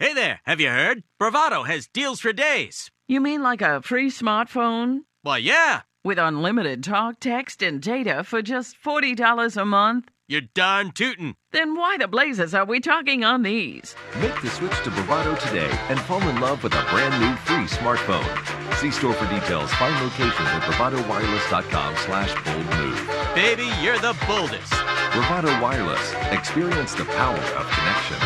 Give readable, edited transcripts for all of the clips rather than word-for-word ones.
Hey there, have you heard? Bravado has deals for days. You mean like a free smartphone? Well, yeah. With unlimited talk, text, and data for just $40 a month? You're darn tootin'. Then why the blazes are we talking on these? Make the switch to Bravado today and fall in love with a brand new free smartphone. See store for details. Find locations at bravadowireless.com/boldmove. Baby, you're the boldest. Bravado Wireless. Experience the power of connection.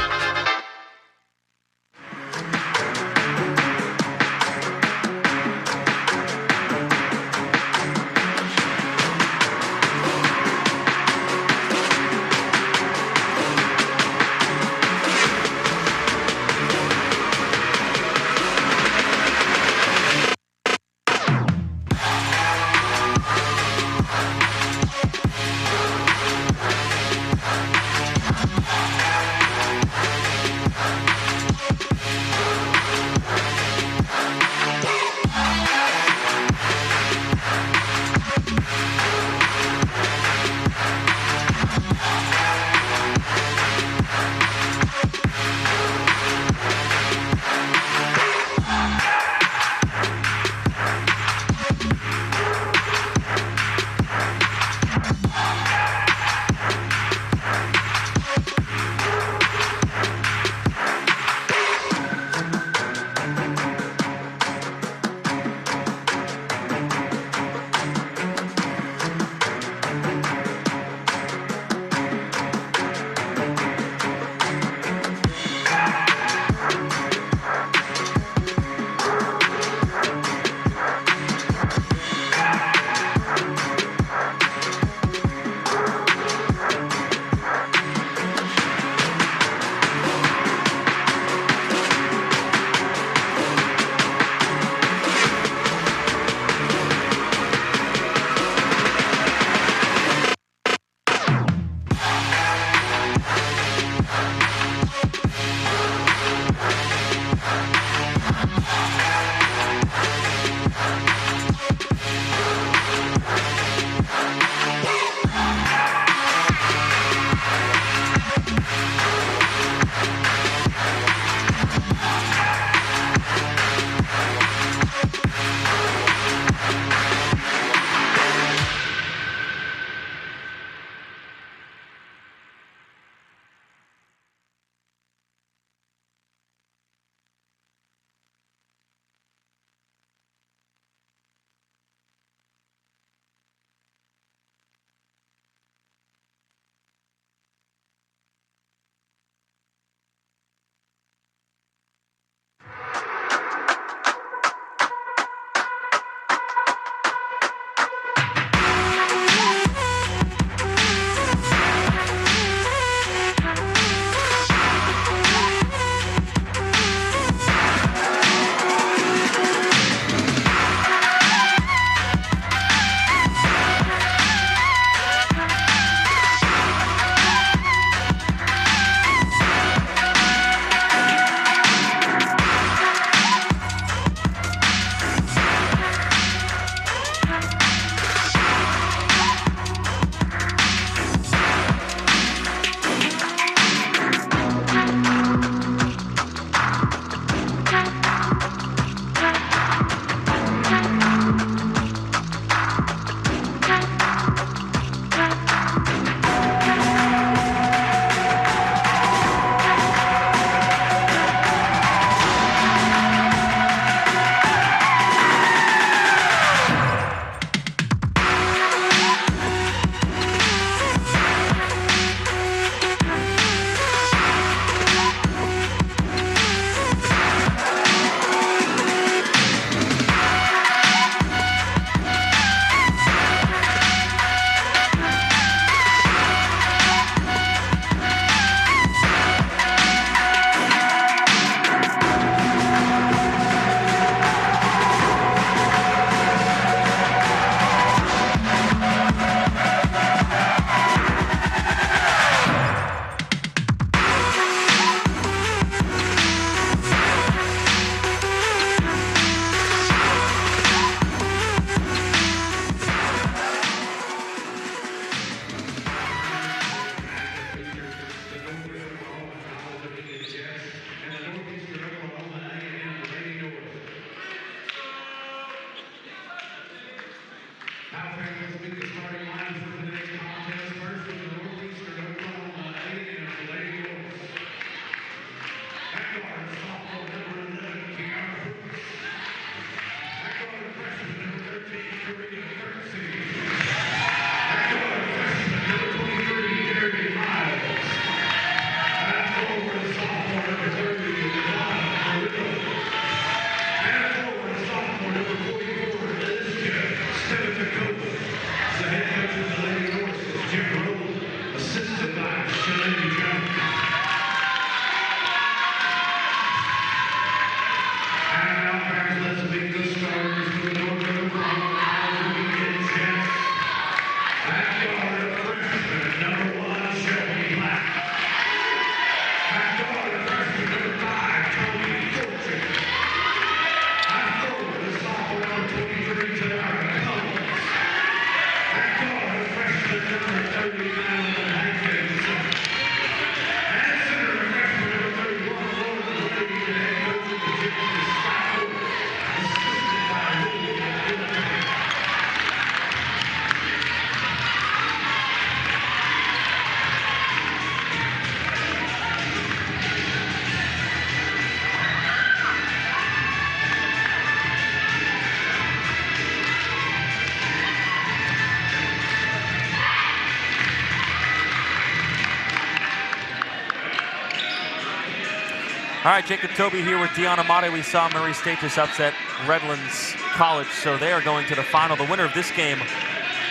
All right, Jacob Toby here with Deion Amate. We saw Murray State just upset Redlands College, so they are going to the final. The winner of this game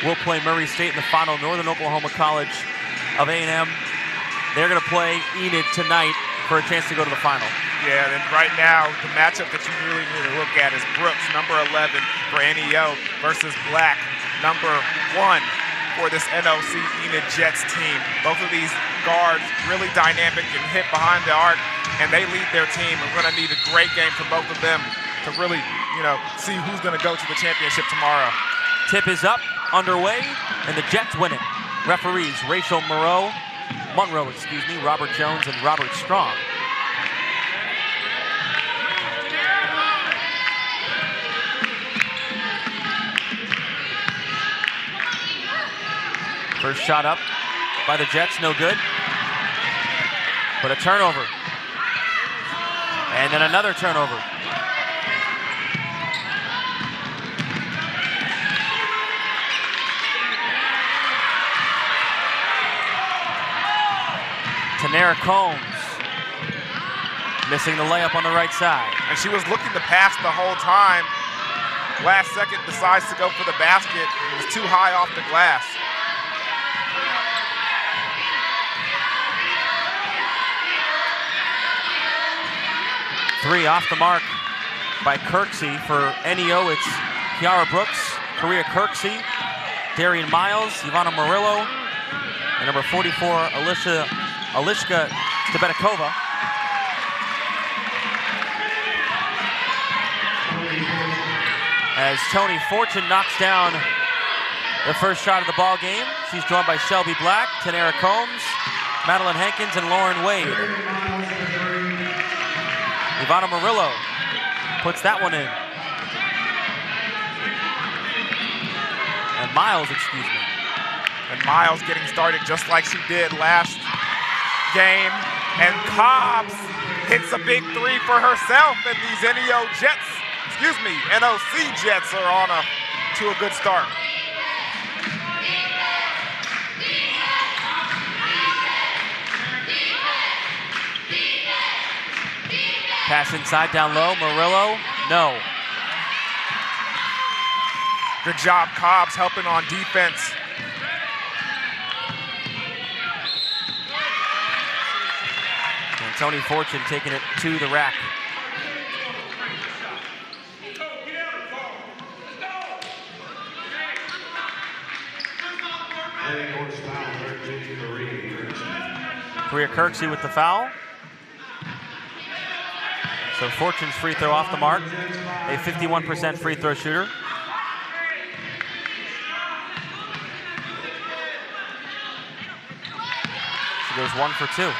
will play Murray State in the final. Northern Oklahoma College of A&M. They're going to play Enid tonight for a chance to go to the final. Yeah, and right now, the matchup that you really need to look at is Brooks, number 11 for NEO, versus Black, number 1 for this NOC-ENID Jets team. Both of these guards really dynamic and hit behind the arc, and they lead their team. We're going to need a great game from both of them to really, see who's going to go to the championship tomorrow. Tip is up, underway, and the Jets win it. Referees Rachel Monroe, Robert Jones, and Robert Strong. First shot up by the Jets, no good. But a turnover. And then another turnover. Tanera Combs missing the layup on the right side. And she was looking to pass the whole time. Last second decides to go for the basket. It was too high off the glass. Three off the mark by Kirksey. For NEO, it's Kiara Brooks, Korea Kirksey, Darian Miles, Ivana Murillo, and number 44, Alishka Stebetakova. As Tony Fortune knocks down the first shot of the ball game. She's joined by Shelby Black, Tanera Combs, Madeline Hankins, and Lauren Wade. Ivana Murillo puts that one in. And Miles, And Miles getting started just like she did last game. And Cobbs hits a big three for herself. And these NOC Jets are on to a good start. Pass inside, down low, Murillo, no. Good job, Cobbs, helping on defense. And Tony Fortune taking it to the rack. Korea Kirksey with the foul. So Fortune's free throw off the mark. A 51% free throw shooter. She goes 1 for 2.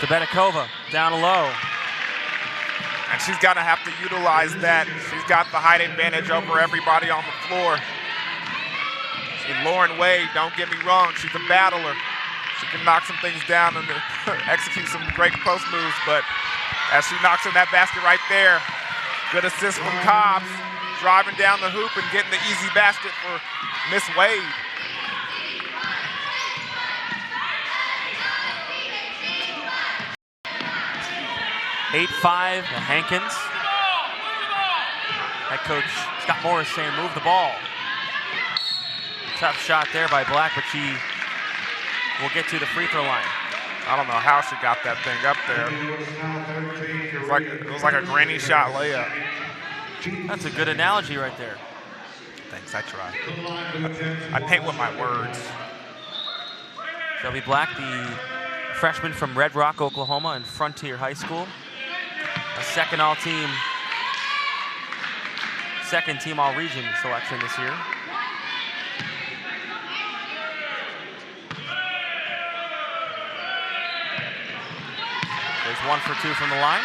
Stebetikova down low. And she's going to have to utilize that. She's got the height advantage over everybody on the floor. See, Lauren Wade, don't get me wrong, she's a battler. She can knock some things down and execute some great post moves, but as she knocks in that basket right there, good assist from Cobbs, driving down the hoop and getting the easy basket for Miss Wade. (8-5) to Hankins. Head coach Scott Morris saying move the ball. Tough shot there by Black, but she will get to the free throw line. I don't know how she got that thing up there. It was like a granny shot layup. That's a good analogy right there. Thanks, I try. I paint with my words. Shelby Black, the freshman from Red Rock, Oklahoma, and Frontier High School. A second team all-region selection this year. There's 1 for 2 from the line.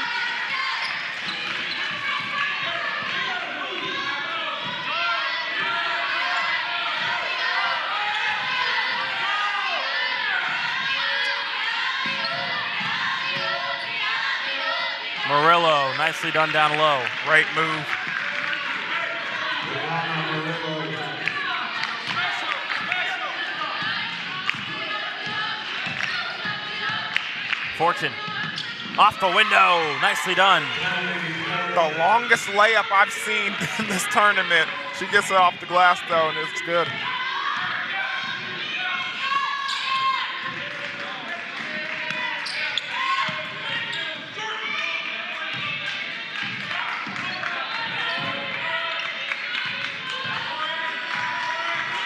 Murillo, nicely done down low. Great move. Fortune, off the window, nicely done. The longest layup I've seen in this tournament. She gets it off the glass though, and it's good.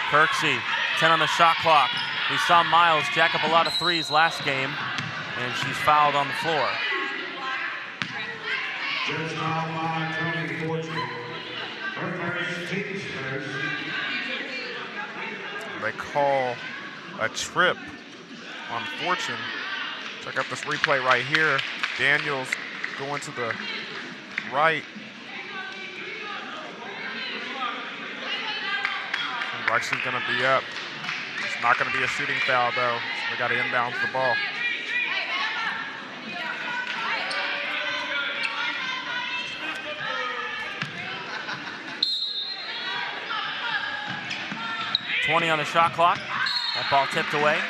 Kirksey, 10 on the shot clock. We saw Miles jack up a lot of threes last game, and she's fouled on the floor. They call a trip on Fortune. Check out this replay right here. Daniels going to the right. Like she's gonna be up. It's not gonna be a shooting foul though. So they gotta inbound the ball. (20) on the shot clock. That ball tipped away.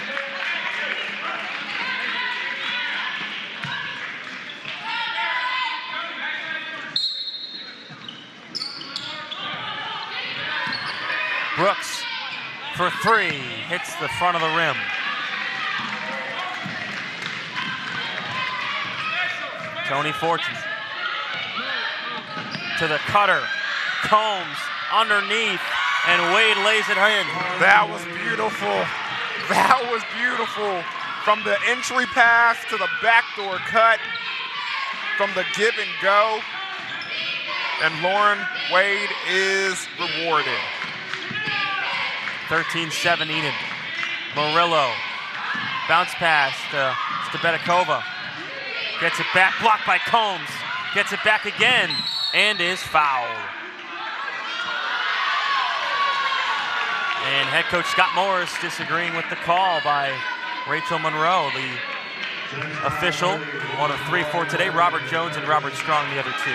Brooks for 3, hits the front of the rim. Tony Fortune to the cutter. Combs underneath, and Wade lays it in. That was beautiful. That was beautiful. From the entry pass to the backdoor cut, from the give and go. And Lauren Wade is rewarded. 13-7 Enid. Murillo, bounce pass to Stebetikova. Gets it back, blocked by Combs. Gets it back again, and is fouled. And head coach Scott Morris disagreeing with the call by Rachel Monroe, the official. 1 of 3 for today. Robert Jones and Robert Strong, the other 2.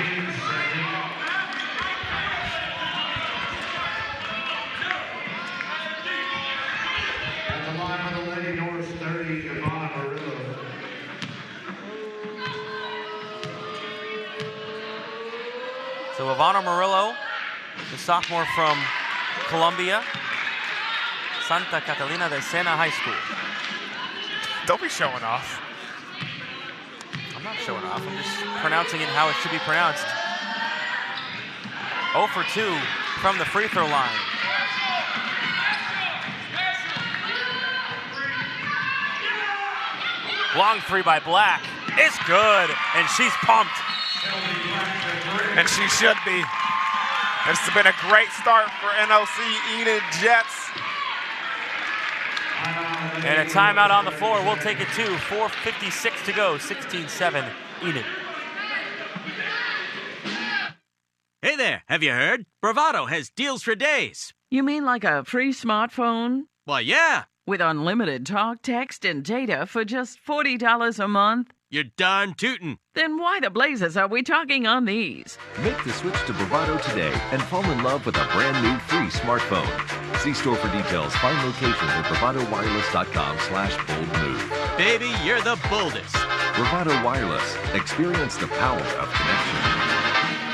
So Ivana Murillo, the sophomore from Columbia, Santa Catalina de Sena High School. Don't be showing off. I'm not showing off, I'm just pronouncing it how it should be pronounced. 0 for 2 from the free throw line. Long 3 by Black. It's good, and she's pumped. And she should be. It's been a great start for NOC-ENID Jets. And a timeout on the floor. We'll take it to 4:56 to go. 16-7 Enid. Hey there, have you heard? Bravado has deals for days. You mean like a free smartphone? Why, yeah. With unlimited talk, text, and data for just $40 a month? You're darn tootin'. Then why the blazes are we talking on these? Make the switch to Bravado today and fall in love with a brand new free smartphone. See store for details. Find locations at bravadowireless.com/boldmove. Baby, you're the boldest. Bravado Wireless. Experience the power of connection.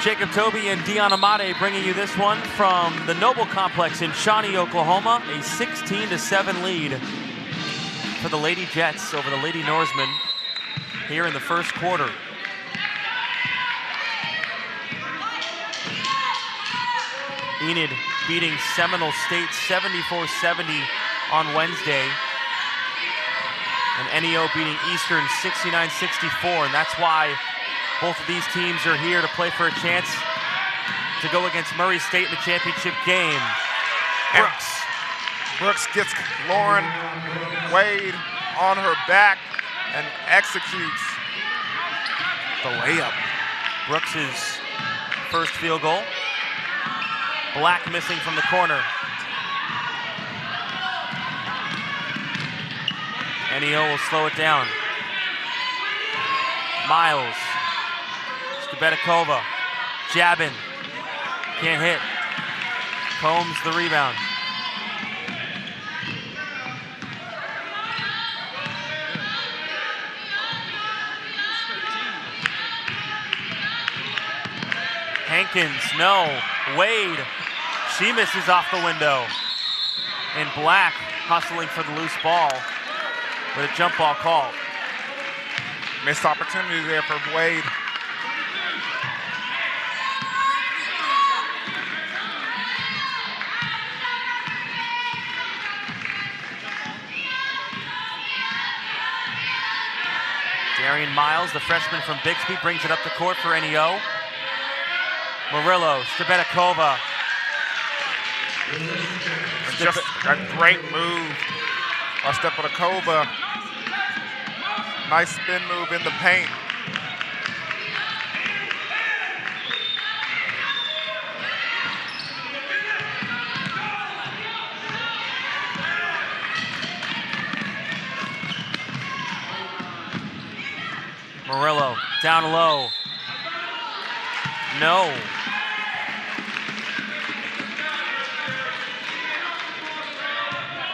Jacob Toby and Deion Amade bringing you this one from the Noble Complex in Shawnee, Oklahoma. A 16-7 lead for the Lady Jets over the Lady Norsemen here in the first quarter. Enid beating Seminole State 74-70 on Wednesday. And NEO beating Eastern 69-64, and that's why both of these teams are here to play for a chance to go against Murray State in the championship game. Brooks gets Lauren Wade on her back and executes the layup. Brooks's first field goal. Black missing from the corner. NEO will slow it down. Miles. Betikova, jabbing, can't hit. Combs the rebound. Hankins, no. Wade, she misses off the window. And Black hustling for the loose ball with a jump ball call. Missed opportunity there for Wade. Darian Miles, the freshman from Bixby, brings it up the court for NEO. Murillo, Stebetikova. Just a great move by Stebetikova. Nice spin move in the paint. Murillo, down low. No.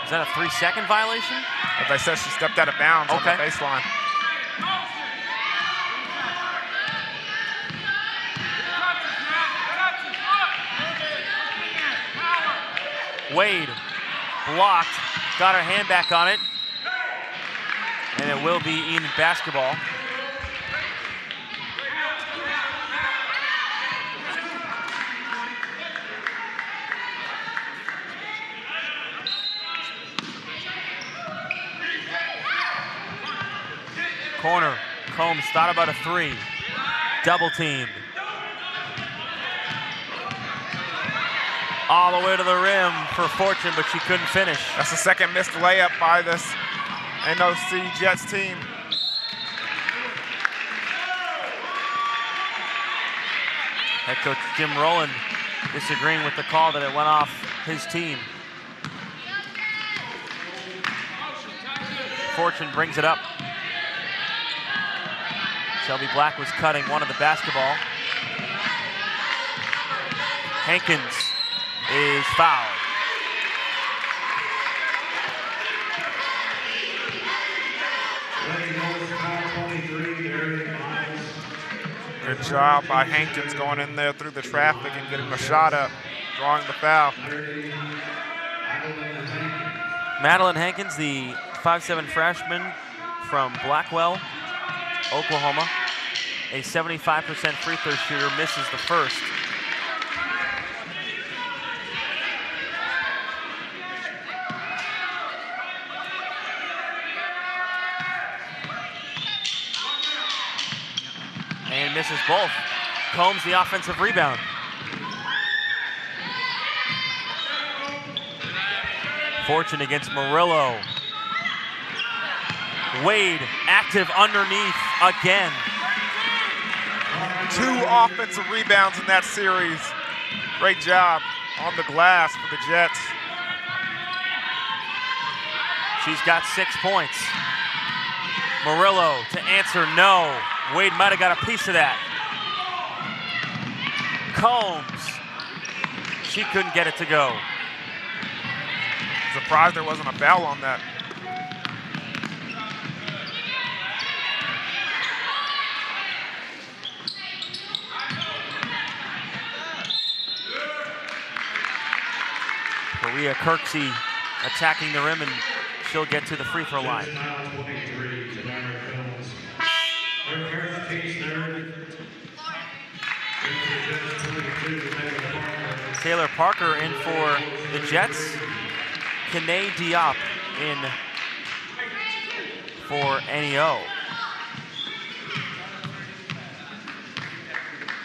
Is that a 3-second violation? As I said, she stepped out of bounds on the baseline. Wade blocked, got her hand back on it, and it will be Enid basketball. Corner, Combs thought about a three, double teamed. All the way to the rim for Fortune, but she couldn't finish. That's the second missed layup by this NOC Jets team. Head coach Jim Rowland disagreeing with the call that it went off his team. Fortune brings it up. Shelby Black was cutting one of the basketball. Hankins is fouled. Good job by Hankins going in there through the traffic and getting the shot up, drawing the foul. Madeline Hankins, the 5'7" freshman from Blackwell, Oklahoma, a 75% free throw shooter, misses the first. And misses both. Combs the offensive rebound. Fortune against Murillo. Wade active underneath again. 2 offensive rebounds in that series. Great job on the glass for the Jets. She's got 6 points. Murillo to answer no. Wade might have got a piece of that. Combs. She couldn't get it to go. Surprised there wasn't a foul on that. Maria Kirksey attacking the rim, and she'll get to the free throw line. Taylor Parker in for the Jets. Kene Diop in for NEO.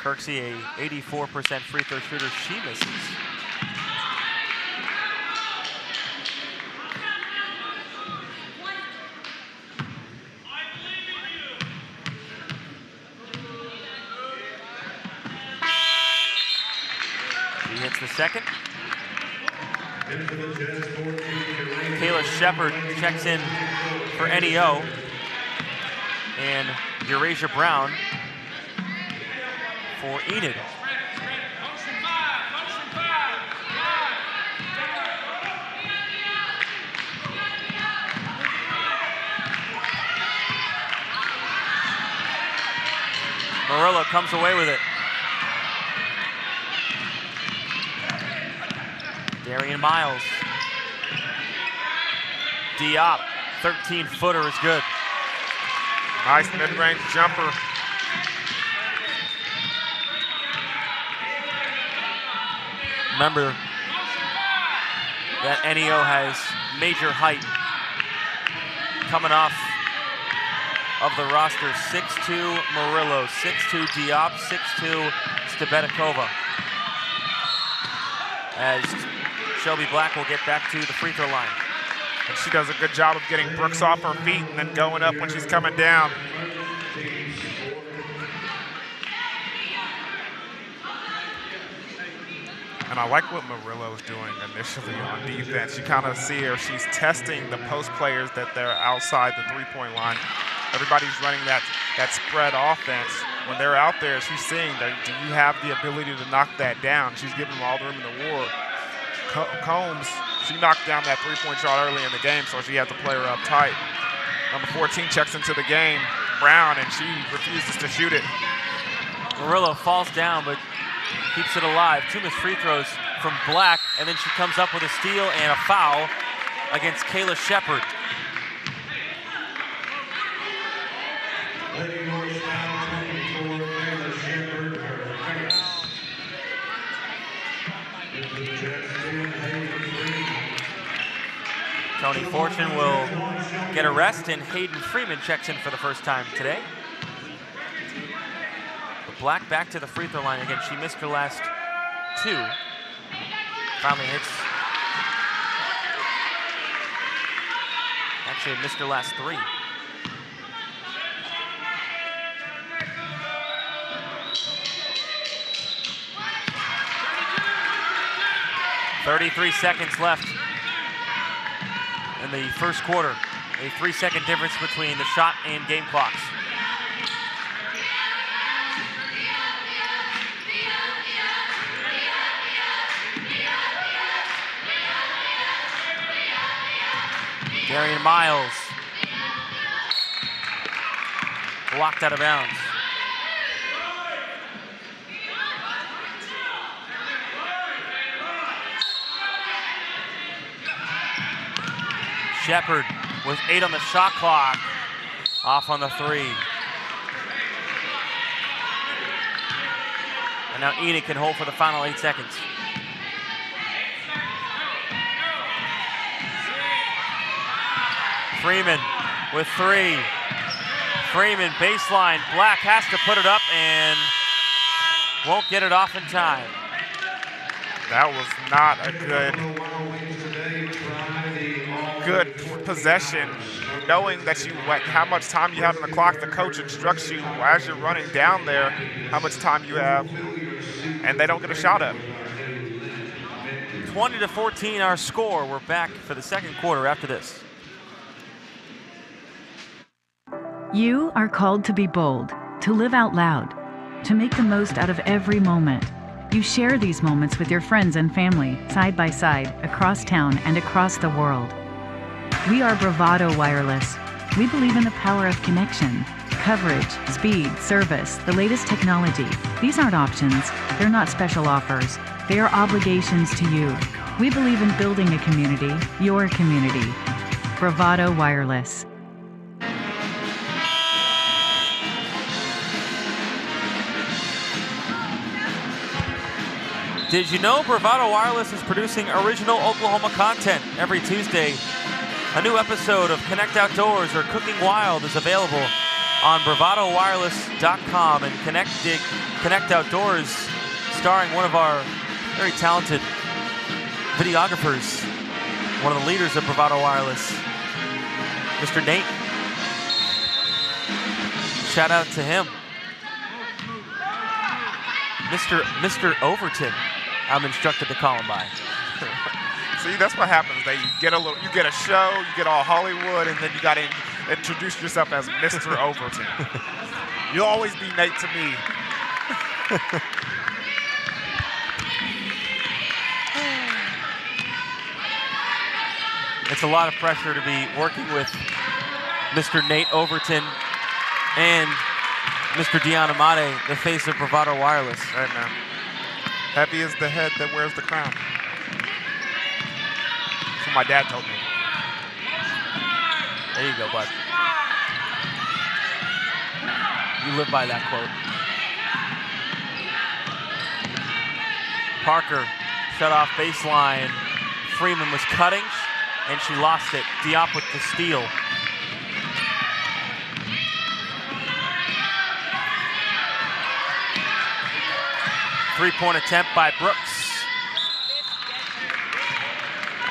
Kirksey, a 84% free throw shooter, she misses. She hits the second. Kayla Shepard checks in for NEO. And Eurasia Brown for Enid. Murillo comes away with it. Darian Miles. Diop, 13-footer is good. Nice mid-range jumper. Remember that NEO has major height coming off of the roster. 6'2" Murillo, 6'2" Diop, 6'2" Stabetikova. As Shelby Black will get back to the free throw line. And she does a good job of getting Brooks off her feet and then going up when she's coming down. And I like what Murillo's doing initially on defense. You kind of see her, she's testing the post players that they're outside the three-point line. Everybody's running that spread offense. When they're out there, she's seeing that, do you have the ability to knock that down? She's giving them all the room in the world. Combs, she knocked down that three-point shot early in the game, so she had to play her up tight. Number 14 checks into the game, Brown, and she refuses to shoot it. Murillo falls down, but keeps it alive. 2 missed free throws from Black, and then she comes up with a steal and a foul against Kayla Shepard. Tony Fortune will get a rest, and Hayden Freeman checks in for the first time today. But Black back to the free throw line again. She missed her last 2. Finally hits. Actually missed her last 3. .33 seconds left in the first quarter. A 3-second difference between the shot and game clocks. Darian Miles. Blocked out of bounds. Shepard with 8 on the shot clock. Off on the 3. And now Enid can hold for the final 8 seconds. Freeman with 3. Freeman baseline. Black has to put it up and won't get it off in time. That was not a good good possession, knowing that how much time you have on the clock. The coach instructs you as you're running down there how much time you have, and they don't get a shot up. 20-14 our score. We're back for the second quarter after this. You are called to be bold, to live out loud, to make the most out of every moment. You share these moments with your friends and family, side by side, across town and across the world. We are Bravado Wireless. We believe in the power of connection, coverage, speed, service, the latest technology. These aren't options. They're not special offers. They are obligations to you. We believe in building a community, your community. Bravado Wireless. Did you know Bravado Wireless is producing original Oklahoma content every Tuesday? A new episode of Connect Outdoors or Cooking Wild is available on bravadowireless.com, and Connect Outdoors, starring one of our very talented videographers, one of the leaders of Bravado Wireless, Mr. Nate. Shout out to him. Mr. Overton, I'm instructed to call him by. See, that's what happens. You get a show, you get all Hollywood, and then you got to introduce yourself as Mr. Overton. You'll always be Nate to me. It's a lot of pressure to be working with Mr. Nate Overton and Mr. Deion Amade, the face of Bravado Wireless. Right now. Heavy is the head that wears the crown. That's what my dad told me. There you go, bud. You live by that quote. Parker shut off baseline. Freeman was cutting, and she lost it. Diop with the steal. Three-point attempt by Brooks.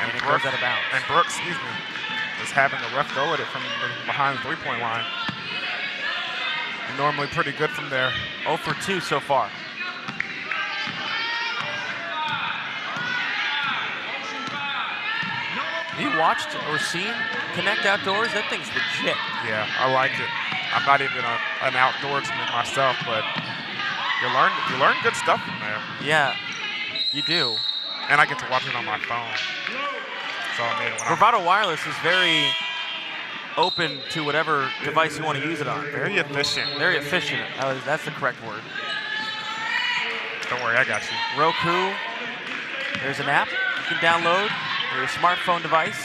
And it goes out of bounds. And Brooks, is having a rough go at it from behind the three-point line. And normally pretty good from there. 0 for 2 so far. Have you watched or seen Connect Outdoors? That thing's legit. Yeah, I like it. I'm not even an outdoorsman myself, but you learn good stuff from there. Yeah, you do. And I get to watch it on my phone. So I mean, Bravado Wireless is very open to whatever device you want to use it on. Very efficient. Very efficient. That's the correct word. Don't worry, I got you. Roku. There's an app you can download for your smartphone device.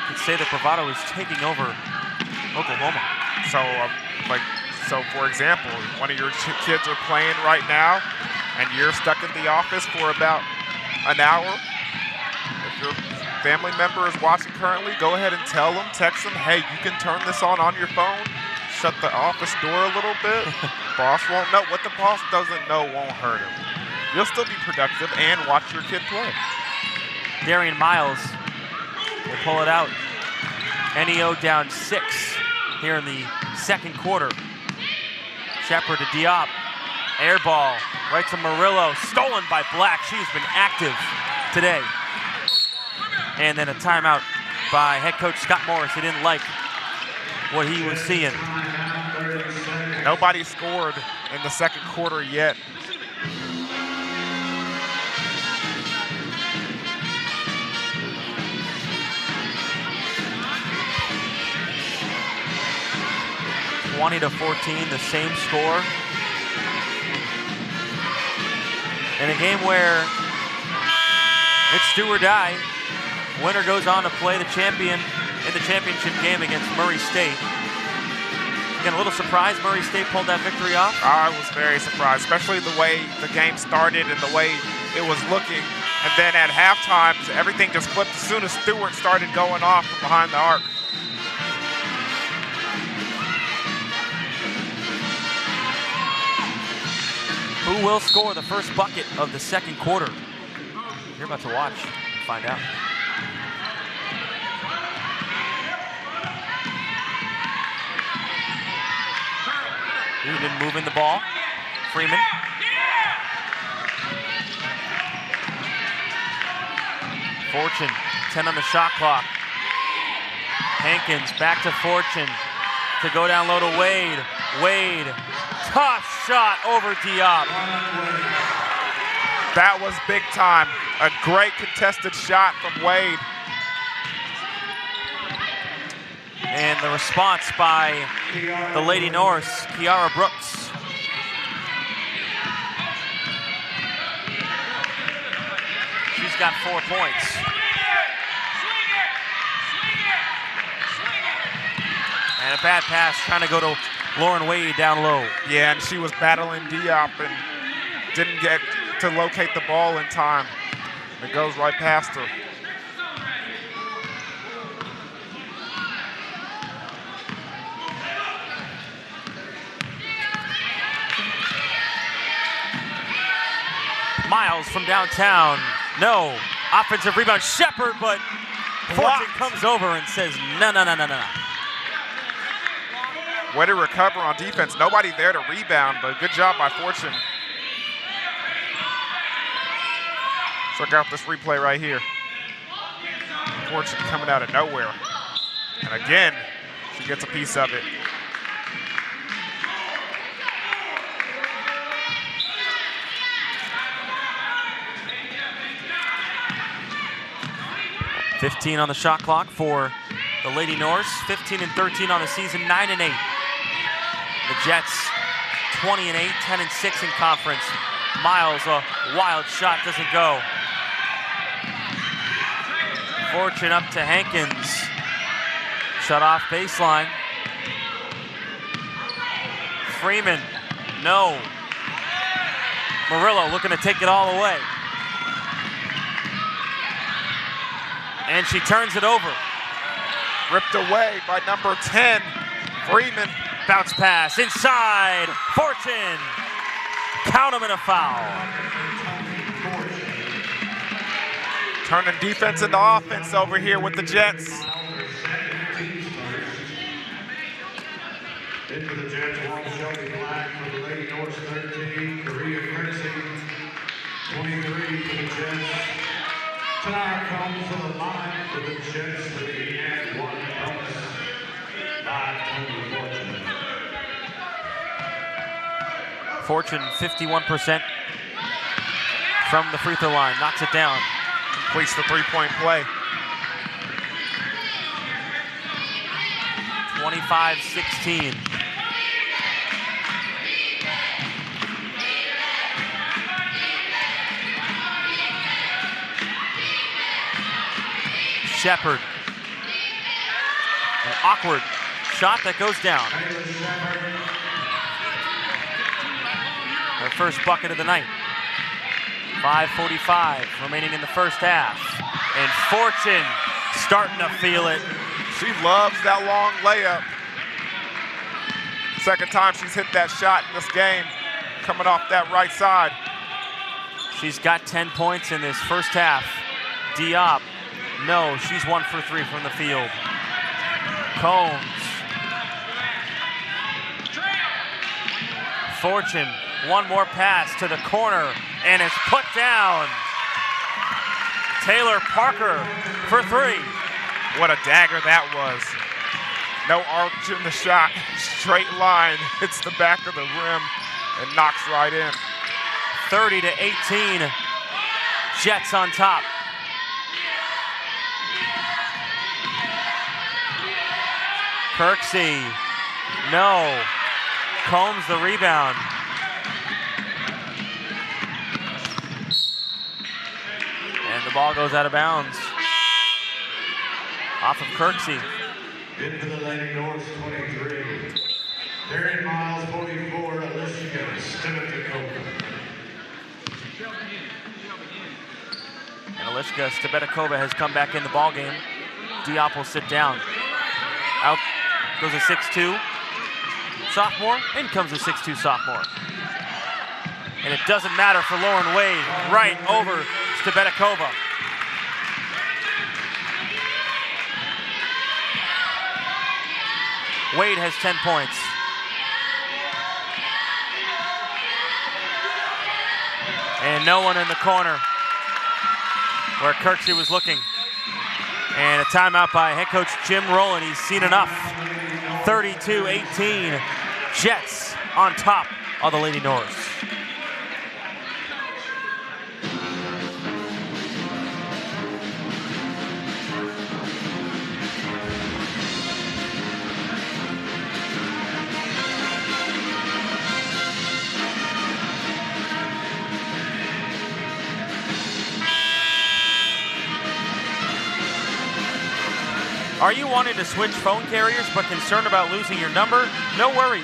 You could say that Bravado is taking over Oklahoma. So for example, one of your kids are playing right now, and you're stuck in the office for about an hour. If your family member is watching currently, go ahead and tell them, text them, hey, you can turn this on your phone. Shut the office door a little bit. Boss won't know. What the boss doesn't know won't hurt him. You'll still be productive and watch your kid play. Darian Miles will pull it out. NEO down 6 here in the second quarter. Shepard to Diop. Air ball right to Murillo. Stolen by Black. She's been active today. And then a timeout by head coach Scott Morris. He didn't like what he was seeing. Nobody scored in the second quarter yet. (20-14), the same score. In a game where it's do or die, winner goes on to play the champion in the championship game against Murray State. Again, a little surprised Murray State pulled that victory off. I was very surprised, especially the way the game started and the way it was looking. And then at halftime, everything just flipped as soon as Stewart started going off from behind the arc. Who will score the first bucket of the second quarter? You're about to watch and find out. Eden moving the ball. Freeman. Fortune, 10 on the shot clock. Hankins back to Fortune to go down low to Wade. Wade, tough shot over Diop. That was big time. A great contested shot from Wade. And the response by the Lady Norse, Kiara Brooks. She's got 4 points. And a bad pass trying to go to Lauren Wade down low. Yeah, and she was battling Diop and didn't get to locate the ball in time. It goes right past her. Miles from downtown. No. Offensive rebound. Shepard, but Fortune comes over and says, no, no, no, no, no. Way to recover on defense. Nobody there to rebound, but good job by Fortune. Check out this replay right here. Fortune coming out of nowhere. And again, she gets a piece of it. .15 on the shot clock for the Lady Norse. 15 and 13 on the season, 9 and 8. The Jets, 20 and 8, 10 and 6 in conference. Miles, a wild shot, doesn't go. Fortune up to Hankins. Shut off baseline. Freeman, no. Murillo looking to take it all away. And she turns it over. Ripped away by number 10, Freeman. Bounce pass inside, Fortune. Count him in a foul. Turning defense into offense over here with the Jets. Into the Jets, one Shelby Black for the Lady Norse 13, Korea Princeton 23 for the Jets. Tonight comes to the line for the Jets to the end, 1 bonus by Tony Fortune. Fortune 51% from the free throw line, knocks it down. Completes the three-point play. 25-16. Shepard. An awkward shot that goes down. Her first bucket of the night. 5:45 remaining in the first half. And Fortune starting to feel it. She loves that long layup. Second time she's hit that shot in this game, coming off that right side. She's got 10 points in this first half. Diop, no, she's 1 for 3 from the field. Combs. Fortune, one more pass to the corner, and it's put down. Taylor Parker for 3. What a dagger that was. No arch in the shot, straight line, hits the back of the rim and knocks right in. 30-18, Jets on top. Kirksey, no. Combs the rebound. And the ball goes out of bounds. Off of Kirksey. Into the Lady Norse 23. Terry Miles 44, Alicia Stebetikova. And Alicia Stebetikova has come back in the ball game. Diop will sit down. Out goes a 6'2" sophomore. In comes a 6'2" sophomore. And it doesn't matter for Lauren Wade. Right over Stebetakova. Wade has 10 points. And no one in the corner where Kirksey was looking. And a timeout by head coach Jim Rowland. He's seen enough. 32-18. Jets on top of the Lady Norse. Are you wanting to switch phone carriers but concerned about losing your number? No worries.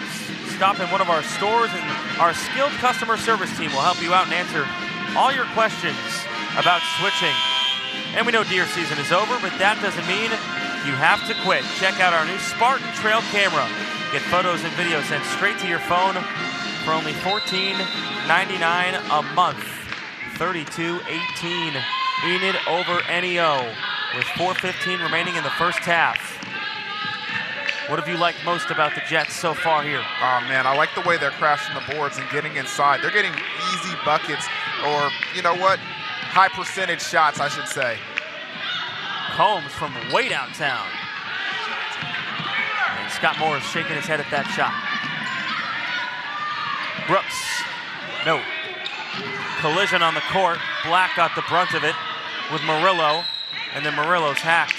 Stop in one of our stores and our skilled customer service team will help you out and answer all your questions about switching. And we know deer season is over, but that doesn't mean you have to quit. Check out our new Spartan Trail camera. Get photos and videos sent straight to your phone for only $14.99 a month. 32-18. Enid over NEO. With 4:15 remaining in the first half. What have you liked most about the Jets so far here? Oh man, I like the way they're crashing the boards and getting inside. They're getting easy buckets, or you know what? High percentage shots, I should say. Combs from way downtown. And Scott Moore is shaking his head at that shot. Brooks, no. Collision on the court. Black got the brunt of it with Murillo. And then Murillo's hacked.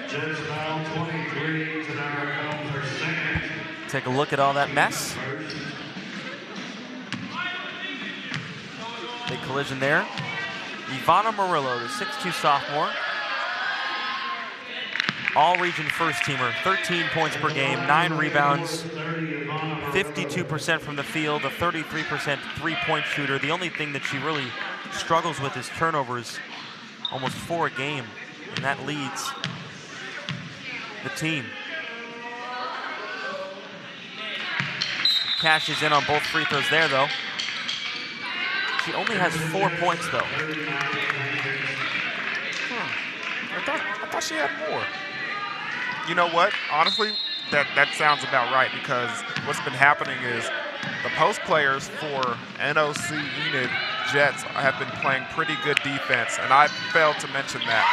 Jets foul 23. Tanagra for second. Take a look at all that mess. Big collision there. Ivana Murillo, the 6'2 sophomore. All-region first-teamer, 13 points per game, 9 rebounds, 52% from the field, a 33% three-point shooter. The only thing that she really struggles with is turnovers, almost 4 a game, and that leads the team. Cashes in on both free throws there, though. She only has 4 points, though. I thought she had more. You know what? Honestly, that sounds about right, because what's been happening is the post players for NOC-ENID Jets have been playing pretty good defense, and I failed to mention that.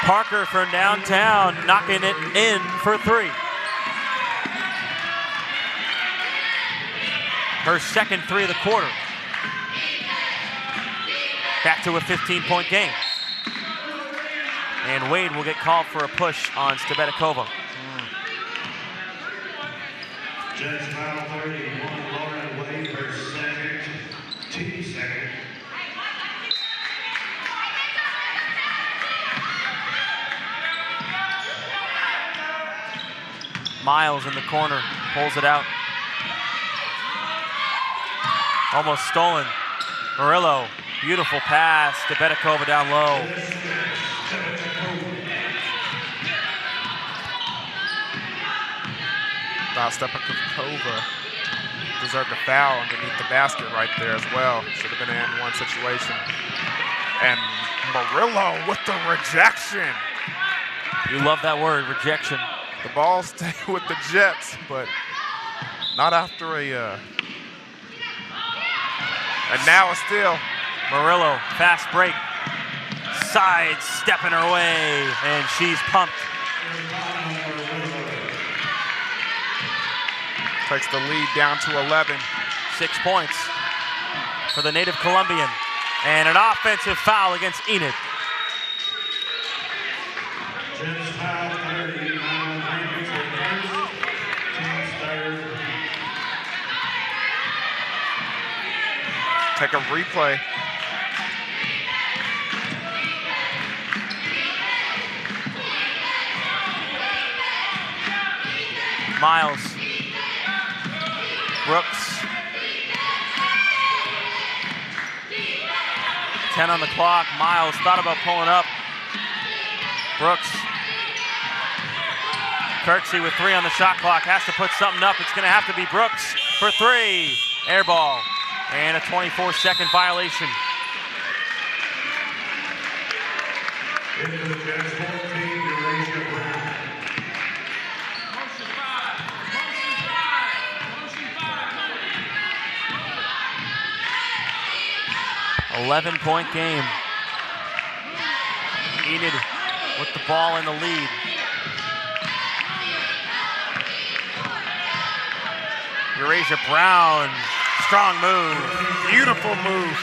Parker from downtown knocking it in for 3. Her second 3 of the quarter. Back to a 15-point game. And Wade will get called for a push on Stebetakova. Jets foul 31. Lauren Wade for second. Team second. Miles in the corner, pulls it out. Almost stolen. Murillo, beautiful pass. Stebetakova down low. Stebetakova deserved a foul underneath the basket right there as well. Should have been an N1 situation. And Murillo with the rejection. You love that word, rejection. The ball stayed with the Jets, but not after a... And now a steal. Murillo, fast break. Side stepping her way, and she's pumped. Takes the lead down to 11. 6 points for the native Colombian. And an offensive foul against Enid. Jets foul 30. Take a replay. Miles. Brooks. 10 on the clock. Miles thought about pulling up. Brooks. Kirksey with 3 on the shot clock, has to put something up. It's going to have to be Brooks for 3. Air ball and a 24-second violation. Into the Jets 14, Eurasia Brown. 11-point game. Enid with the ball in the lead. Eurasia Brown, strong move. Beautiful move.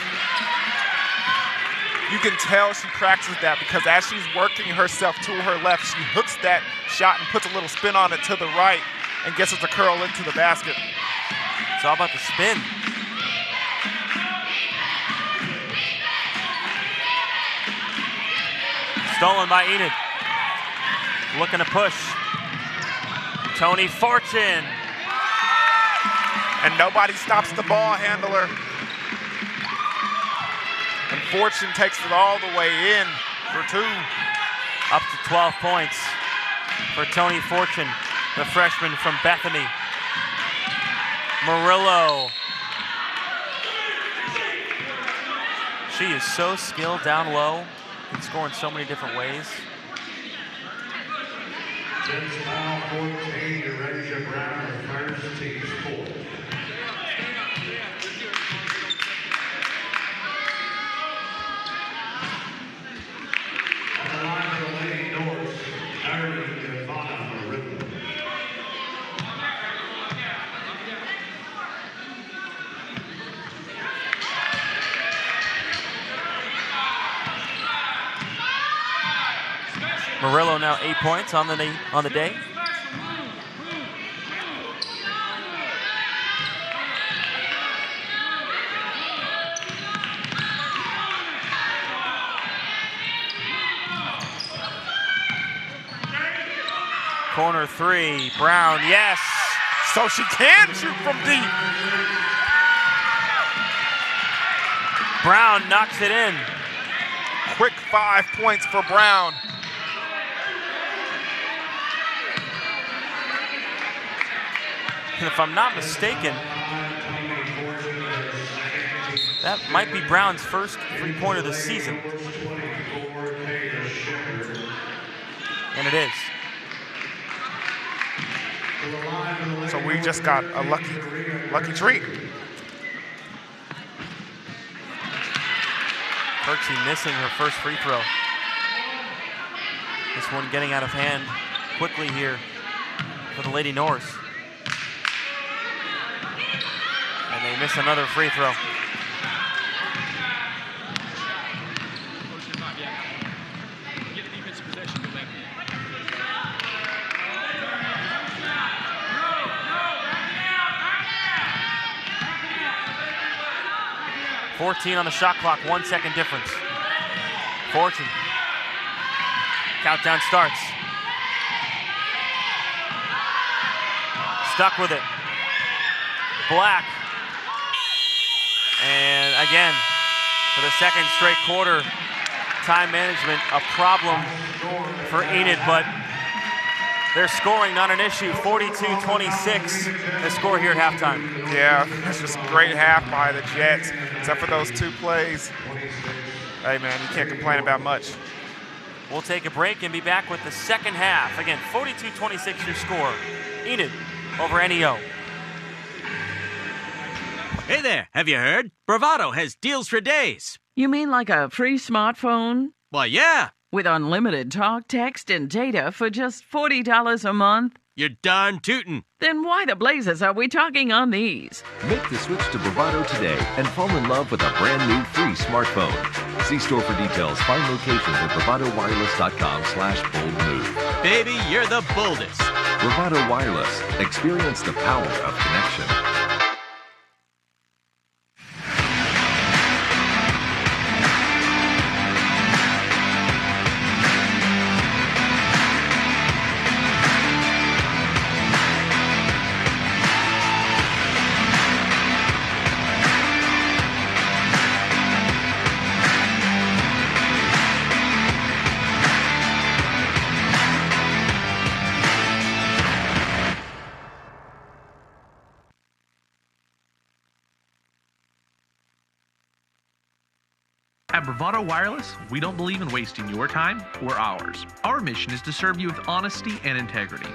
You can tell she practiced that because as she's working herself to her left, she hooks that shot and puts a little spin on it to the right and gets it to curl into the basket. It's all about the spin. Stolen by Enid. Looking to push. Tony Fortune. And nobody stops the ball handler. And Fortune takes it all the way in for 2. Up to 12 points for Tony Fortune, the freshman from Bethany. Murillo. She is so skilled down low. Can score in so many different ways. Jets foul 14, Eurasia Brown, her first team score. On the line for the Lady North, Irene Ivana Marin. Murillo now 8 points on the day. Corner 3, Brown, yes. So she can shoot from deep. Brown knocks it in. Quick 5 points for Brown. And if I'm not mistaken, that might be Brown's first three-pointer this season. And it is. So we just got a lucky treat. Kirksey missing her first free throw. This one getting out of hand quickly here for the Lady Norse. And they miss another free throw. .14 on the shot clock, 1 second difference. Fortune. Countdown starts. Stuck with it. Black. And again, for the second straight quarter, time management a problem for Enid, but they're scoring not an issue. 42-26, the score here at halftime. Yeah, it's just a great half by the Jets, except for those 2 plays. Hey man, you can't complain about much. We'll take a break and be back with the second half. Again, 42-26 your score. Enid over NEO. Hey there, have you heard? Bravado has deals for days. You mean like a free smartphone? Why, yeah. With unlimited talk, text, and data for just $40 a month? You're darn tootin'. Then why the blazes are we talking on these? Make the switch to Bravado today and fall in love with a brand new free smartphone. See store for details. Find locations at bravadowireless.com/boldmove. Baby, you're the boldest. Bravado Wireless. Experience the power of connection. At Bravado Wireless, we don't believe in wasting your time or ours. Our mission is to serve you with honesty and integrity.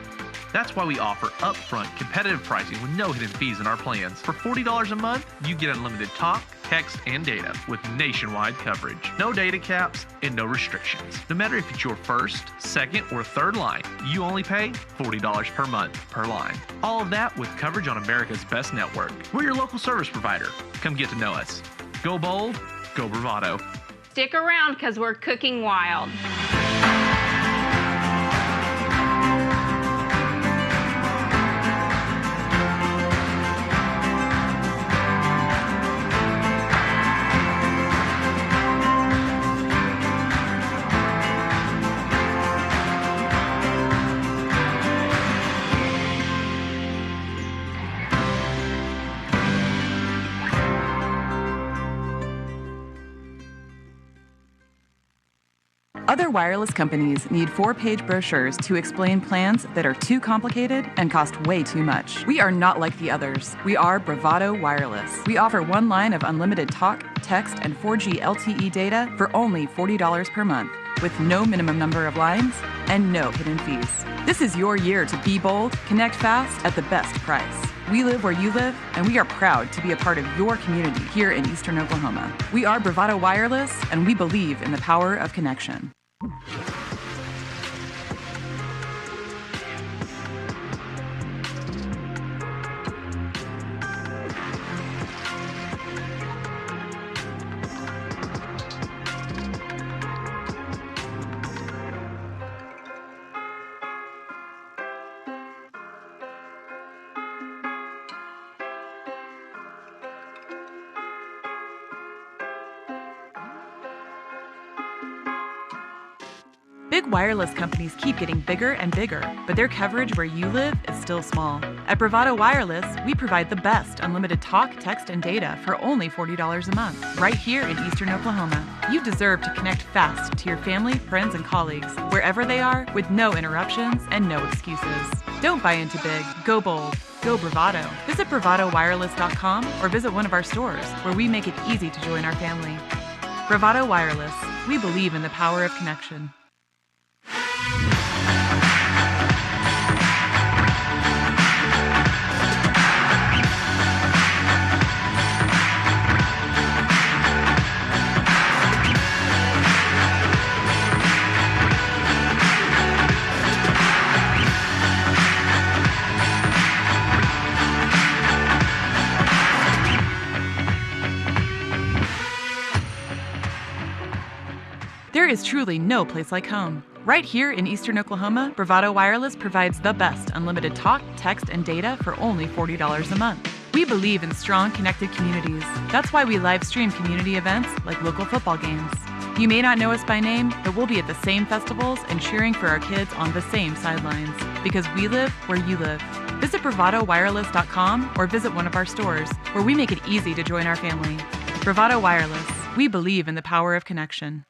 That's why we offer upfront competitive pricing with no hidden fees in our plans. For $40 a month, you get unlimited talk, text, and data with nationwide coverage. No data caps and no restrictions. No matter if it's your first, second, or third line, you only pay $40 per month per line. All of that with coverage on America's best network. We're your local service provider. Come get to know us. Go bold, go Bravado. Stick around because we're cooking wild. Other wireless companies need 4-page brochures to explain plans that are too complicated and cost way too much. We are not like the others. We are Bravado Wireless. We offer one line of unlimited talk, text, and 4G LTE data for only $40 per month, with no minimum number of lines and no hidden fees. This is your year to be bold, connect fast at the best price. We live where you live, and we are proud to be a part of your community here in Eastern Oklahoma. We are Bravado Wireless, and we believe in the power of connection. Big wireless companies keep getting bigger and bigger, but their coverage where you live is still small. At Bravado Wireless, we provide the best unlimited talk, text, and data for only $40 a month, right here in Eastern Oklahoma. You deserve to connect fast to your family, friends, and colleagues, wherever they are, with no interruptions and no excuses. Don't buy into big, go bold, go Bravado. Visit bravadowireless.com or visit one of our stores, where we make it easy to join our family. Bravado Wireless, we believe in the power of connection. There is truly no place like home. Right here in Eastern Oklahoma, Bravado Wireless provides the best unlimited talk, text, and data for only $40 a month. We believe in strong, connected communities. That's why we live stream community events like local football games. You may not know us by name, but we'll be at the same festivals and cheering for our kids on the same sidelines, because we live where you live. Visit bravadowireless.com or visit one of our stores, where we make it easy to join our family. Bravado Wireless. We believe in the power of connection.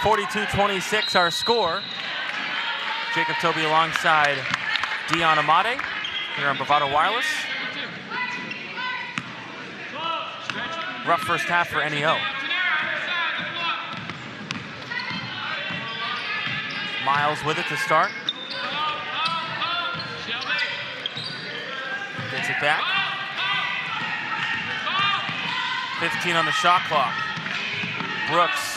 42-26 our score. Jacob Toby alongside Deion Amade here on Bravado Wireless. Rough first half for NEO. Miles with it to start. Gets it back. 15 on the shot clock. Brooks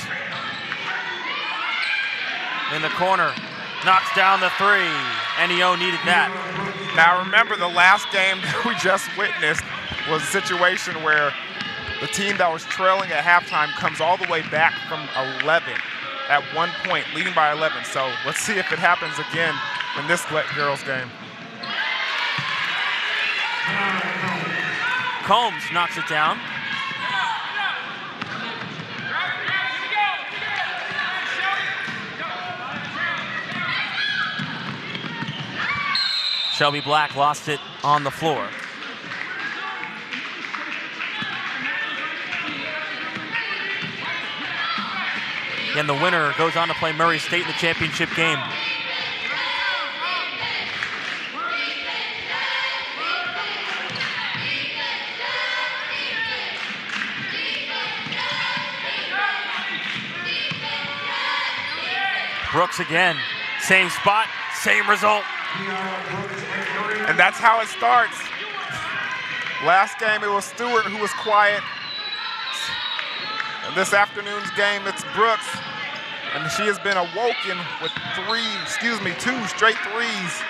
in the corner. Knocks down the three. NEO needed that. Now remember, the last game that we just witnessed was a situation where the team that was trailing at halftime comes all the way back from 11 at 1 point, leading by 11. So let's see if it happens again in this girls' game. Combs knocks it down. Shelby Black lost it on the floor. And the winner goes on to play Murray State in the championship game. Brooks again, same spot, same result. And that's how it starts. Last game, it was Stewart who was quiet. And this afternoon's game, it's Brooks. And she has been awoken with two straight threes.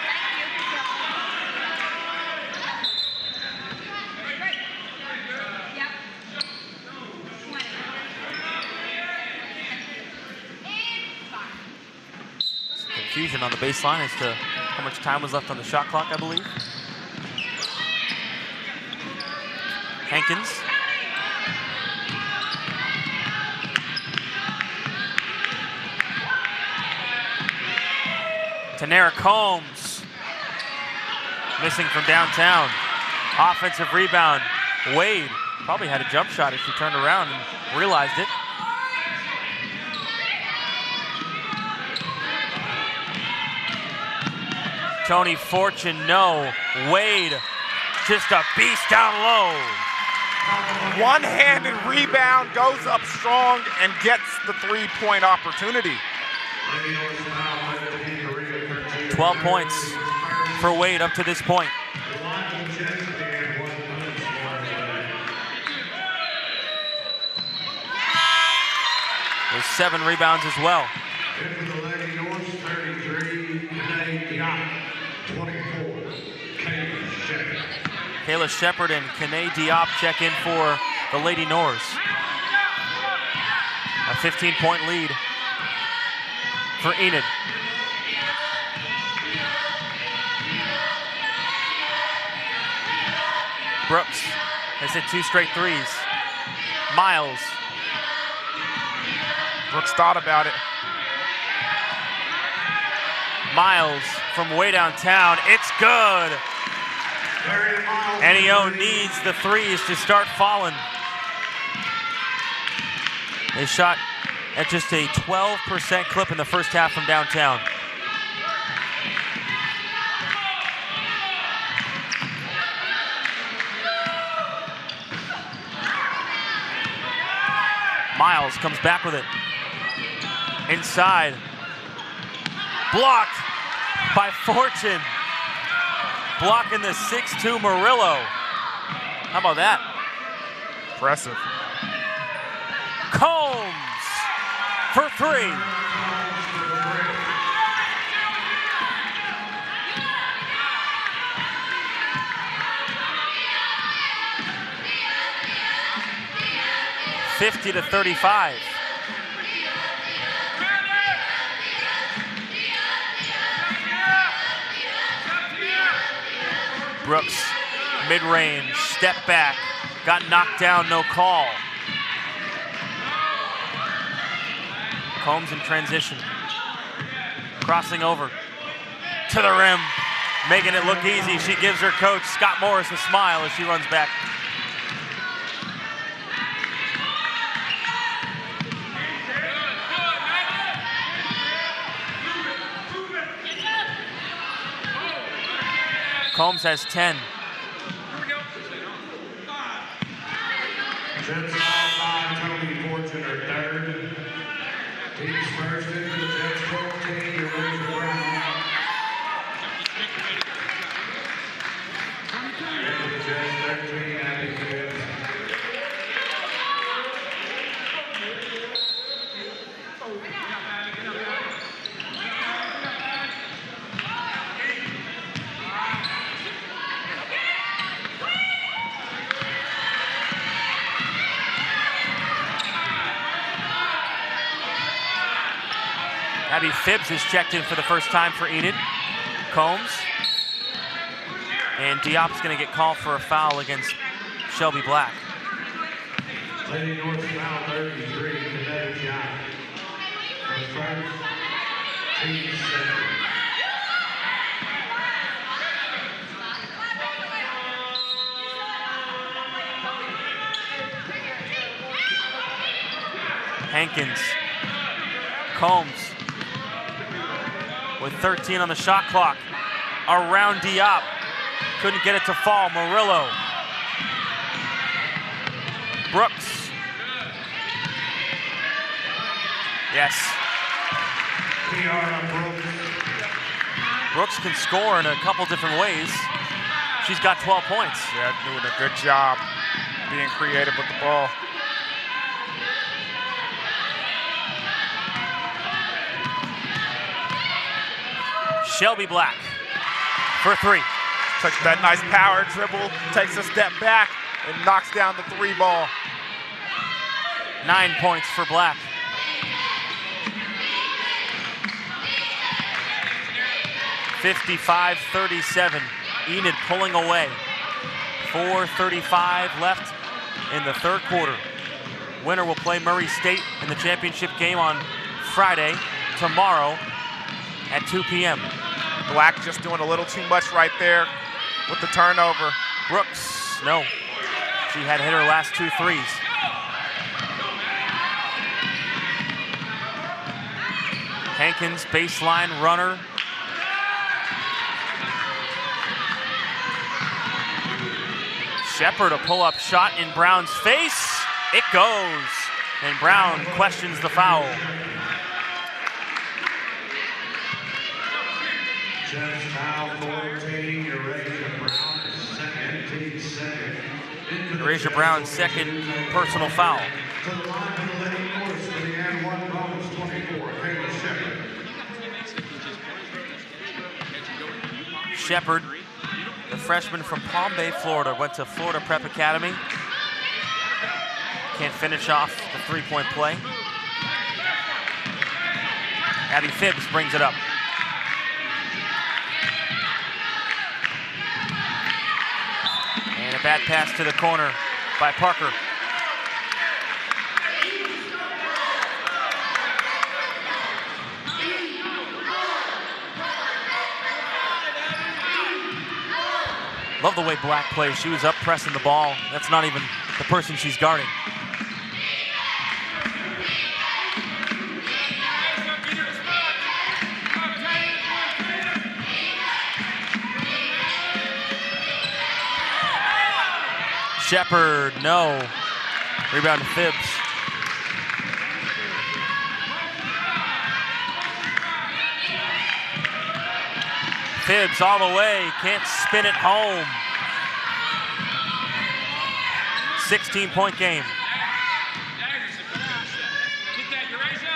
Confusion on the baseline as to how much time was left on the shot clock, I believe. Hankins. Tanera Combs. Missing from downtown. Offensive rebound. Wade probably had a jump shot if she turned around and realized it. Tony Fortune, no. Wade, just a beast down low. One-handed rebound, goes up strong, and gets the three-point opportunity. 12 points for Wade up to this point. There's 7 rebounds as well. Kayla Shepard and Kene Diop check in for the Lady Norse. A 15-point lead for Enid. Brooks has hit 2 straight threes. Miles. Brooks thought about it. Miles from way downtown. It's good. NEO needs the threes to start falling. They shot at just a 12% clip in the first half from downtown. Miles comes back with it. Inside. Blocked by Fortune. Blocking the 6'2" Murillo. How about that? Impressive. Combs for 3. (50-35). Brooks, mid-range, step back, got knocked down, no call. Combs in transition, crossing over to the rim, making it look easy. She gives her coach, Scott Morris, a smile as she runs back. Combs has 10. Jets foul 5, Tony Fortune third. He's first into the Jets 14, Eraser Brown. Into the Jets 13, Abby Gibbs. Abby Phibbs is checked in for the first time for Enid. Combs. And Diop's going to get called for a foul against Shelby Black. Lady North foul 33, Cadet shot. First, team second. Hankins. Combs with 13 on the shot clock. Around Diop. Couldn't get it to fall. Murillo. Brooks. Yes. Brooks can score in a couple different ways. She's got 12 points. Yeah, doing a good job being creative with the ball. Shelby Black for three. Takes that nice power dribble, takes a step back, and knocks down the three ball. 9 points for Black. (55-37). Enid pulling away. 4:35 left in the third quarter. Winner will play Murray State in the championship game on Friday, tomorrow at 2 p.m. Black just doing a little too much right there with the turnover. Brooks, no. She had hit her last 2 threes. Hankins, baseline runner. Shepard, a pull-up shot in Brown's face. It goes. And Brown questions the foul. Jets foul 14, Eraser Brown second, team second. Eraser Brown's second personal foul. To the line of the Lady North for the N1 Romans 24, Taylor Shepard. Shepard, the freshman from Palm Bay, Florida, went to Florida Prep Academy. Can't finish off the three-point play. Abby Phibbs brings it up. And a bad pass to the corner by Parker. Love the way Black plays. She was up pressing the ball. That's not even the person she's guarding. Shepard, no. Rebound to Phibbs. Phibbs all the way, can't spin it home. 16-point game.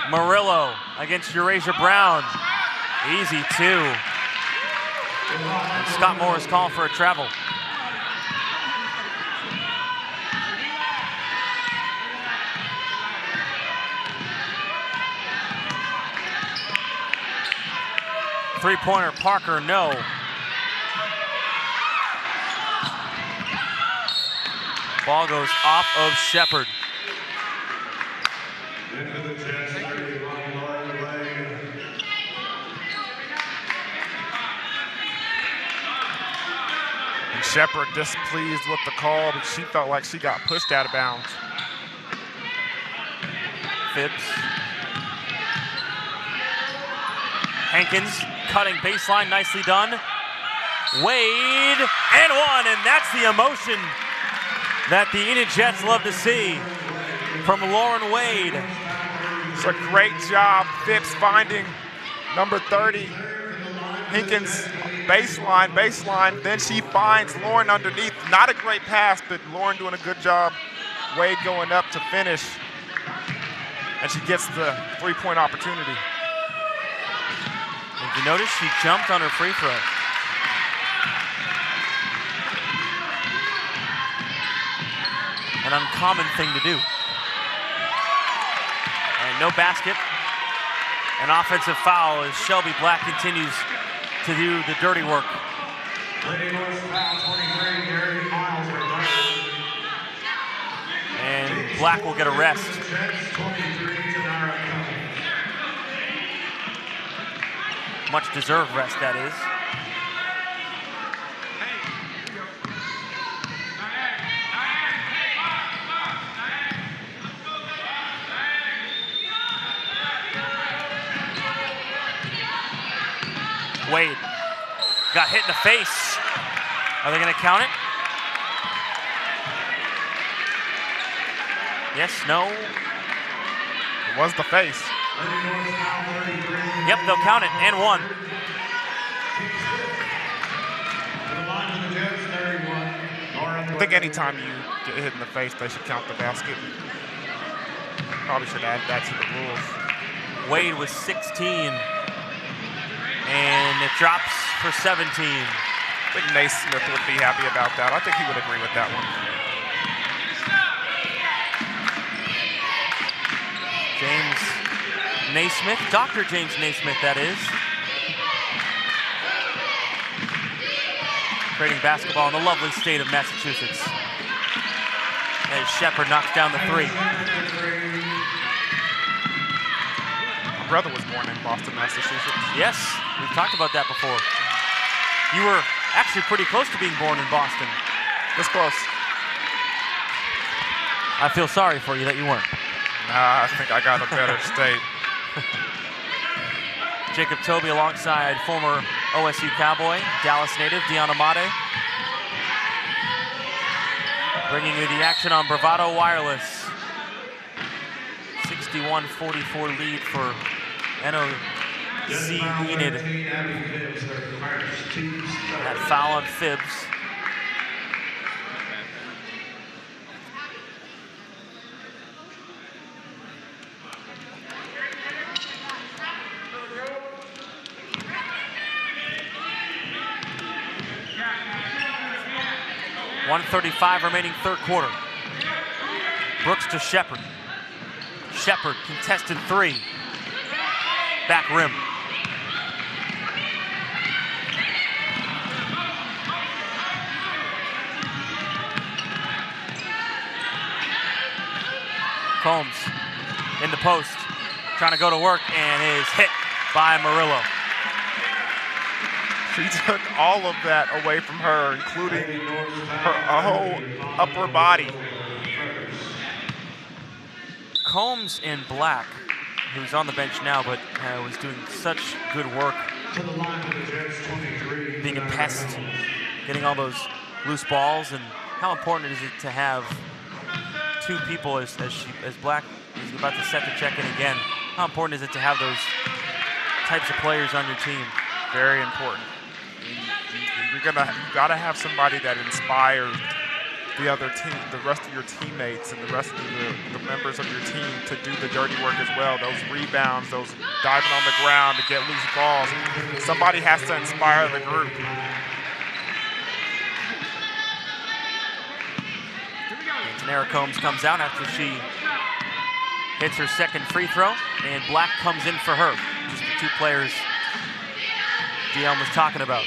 Murillo against Eraser Brown. Easy two. And Scott Morris called for a travel. Three-pointer, Parker, no. Ball goes off of Shepard. And Shepard displeased with the call, but she felt like she got pushed out of bounds. Phibbs. Hankins cutting baseline, nicely done. Wade, and one, and that's the emotion that the Enid Jets love to see from Lauren Wade. It's a great job, Phipps finding number 30, Hinkins, baseline, then she finds Lauren underneath. Not a great pass, but Lauren doing a good job. Wade going up to finish, and she gets the three-point opportunity. If you notice, she jumped on her free throw. An uncommon thing to do. And no basket. An offensive foul as Shelby Black continues to do the dirty work. And Black will get a rest. Much deserved rest, that is. Wade got hit in the face. Are they going to count it? Yes, no. It was the face. Yep, they'll count it, and one. I think anytime you get hit in the face, they should count the basket. Probably should add that to the rules. Wade was 16, and it drops for 17. I think Naismith would be happy about that. I think he would agree with that one. James Naismith, Dr. James Naismith, that is. Creating basketball in the lovely state of Massachusetts. As Shepard knocks down the three. My brother was born in Boston, Massachusetts. Yes, we've talked about that before. You were actually pretty close to being born in Boston. This close. I feel sorry for you that you weren't. Nah, I think I got a better state. Jacob Toby alongside former OSU Cowboy, Dallas native Deion Amade. Bringing you the action on Bravado Wireless. 61-44 lead for NOC-ENID. That foul on Phibbs. .135 remaining third quarter. Brooks to Shepard. Shepard, contested three. Back rim. Combs in the post, trying to go to work, and is hit by Murillo. She took all of that away from her, including her whole upper body. Combs and Black, who's on the bench now, but was doing such good work, being a pest, getting all those loose balls, and how important is it to have two people as Black is about to set the check in again? How important is it to have those types of players on your team? Very important. You gotta have somebody that inspires the other team, the rest of your teammates, and the rest of the members of your team to do the dirty work as well. Those rebounds, those diving on the ground to get loose balls. Somebody has to inspire the group. Tanera Combs comes out after she hits her second free throw, and Black comes in for her. Just the two players Deion was talking about.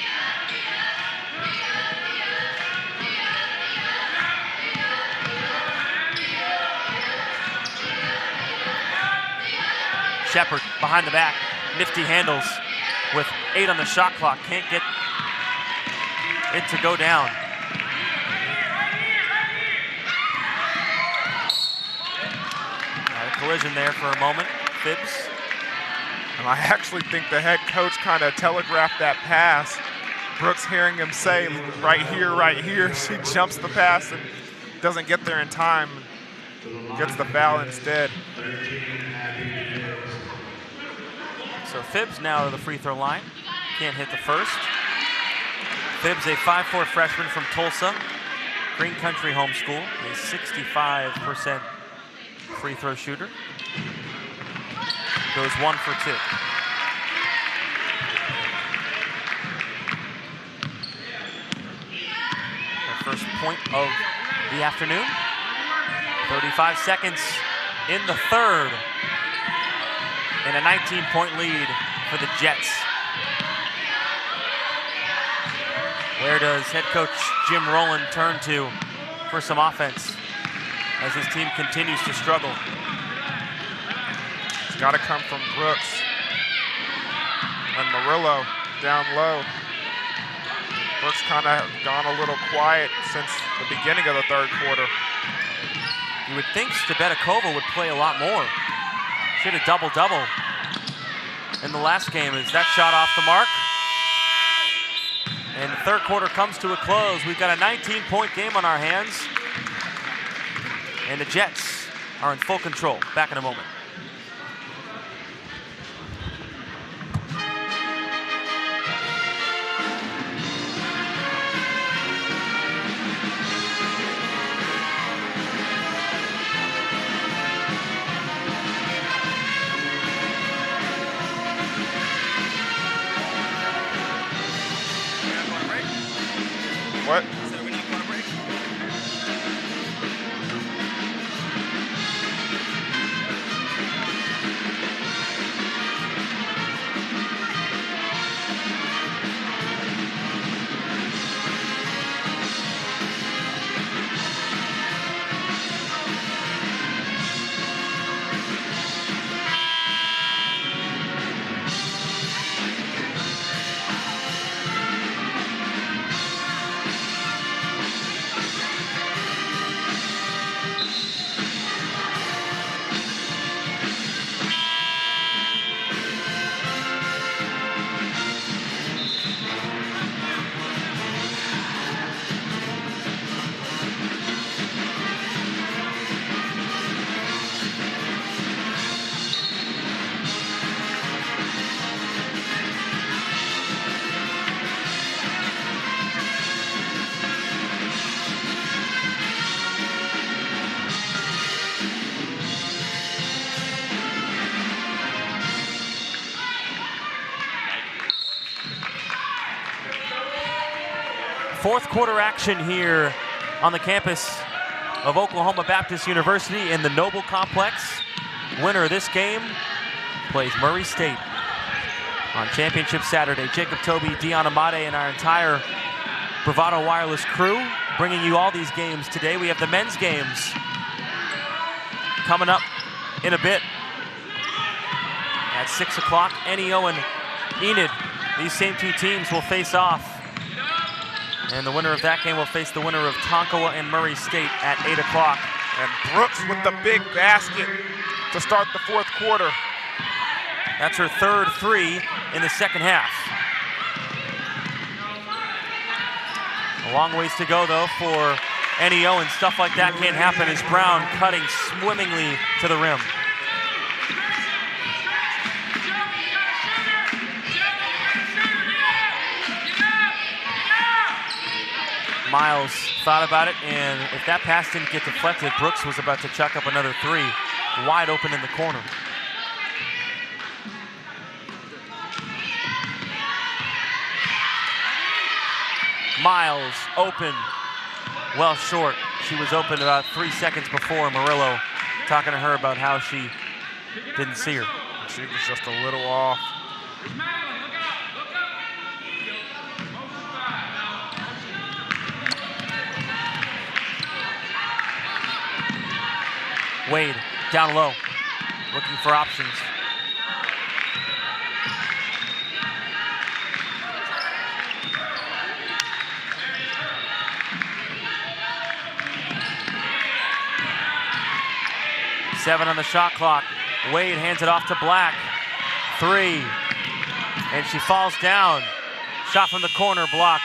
Shepard behind the back, nifty handles with 8 on the shot clock. Can't get it to go down. A collision there for a moment, Phibbs. And I actually think the head coach kind of telegraphed that pass Brooks hearing him say, right here, she jumps the pass and doesn't get there in time. Gets the foul instead. So Phibbs now to the free throw line. Can't hit the first. Phibbs, a 5'4" freshman from Tulsa. Green Country homeschool. A 65% free throw shooter. Goes 1 for 2. Her first point of the afternoon. 35 seconds in the third. And a 19-point lead for the Jets. Where does head coach Jim Rowland turn to for some offense as his team continues to struggle? It's got to come from Brooks. And Murillo down low. Brooks kind of gone a little quiet since the beginning of the third quarter. You would think Stebedakova would play a lot more. She had a double-double in the last game. Is that shot off the mark? And the third quarter comes to a close. We've got a 19-point game on our hands. And the Jets are in full control. Back in a moment. What? So we need to go on a break. Fourth quarter action here on the campus of Oklahoma Baptist University in the Noble Complex. Winner of this game plays Murray State on Championship Saturday. Jacob Toby, Deion Amade, and our entire Bravado Wireless crew bringing you all these games today. We have the men's games coming up in a bit at 6 o'clock. NEO and Enid, these same two teams will face off. And the winner of that game will face the winner of Tonkawa and Murray State at 8 o'clock. And Brooks with the big basket to start the fourth quarter. That's her third three in the second half. A long ways to go, though, for NEO, and stuff like that can't happen as Brown cutting swimmingly to the rim. Miles thought about it, and if that pass didn't get deflected, Brooks was about to chuck up another three, wide open in the corner. Miles open, well short. She was open about 3 seconds before. Murillo talking to her about how she didn't see her. She was just a little off. Wade down low, looking for options. Seven on the shot clock. Wade hands it off to Black. Three, and she falls down. Shot from the corner, blocked.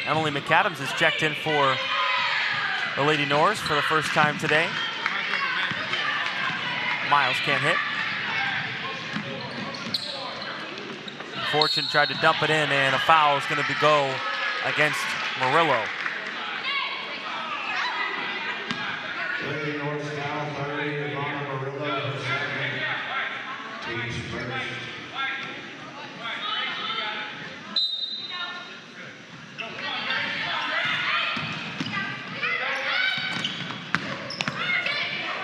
Emily McAdams is checked in for the Lady Norse for the first time today. Miles can't hit. Fortune tried to dump it in, and a foul is going to go against Murillo. Lady Norse foul, 30, Ivana Murillo, her second. Team's first.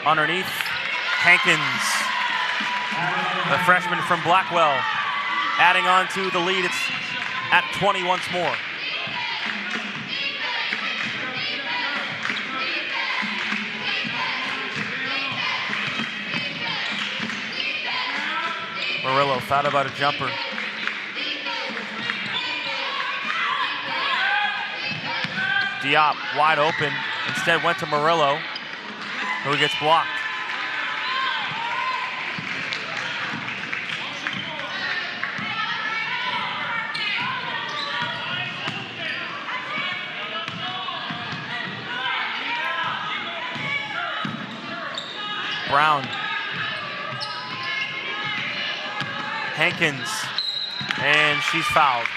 Underneath, Hankins, the freshman from Blackwell, adding on to the lead. It's at 20 once more. Murillo thought about a jumper. Diop wide open, instead went to Murillo, who gets blocked. Brown. Hankins, and she's fouled.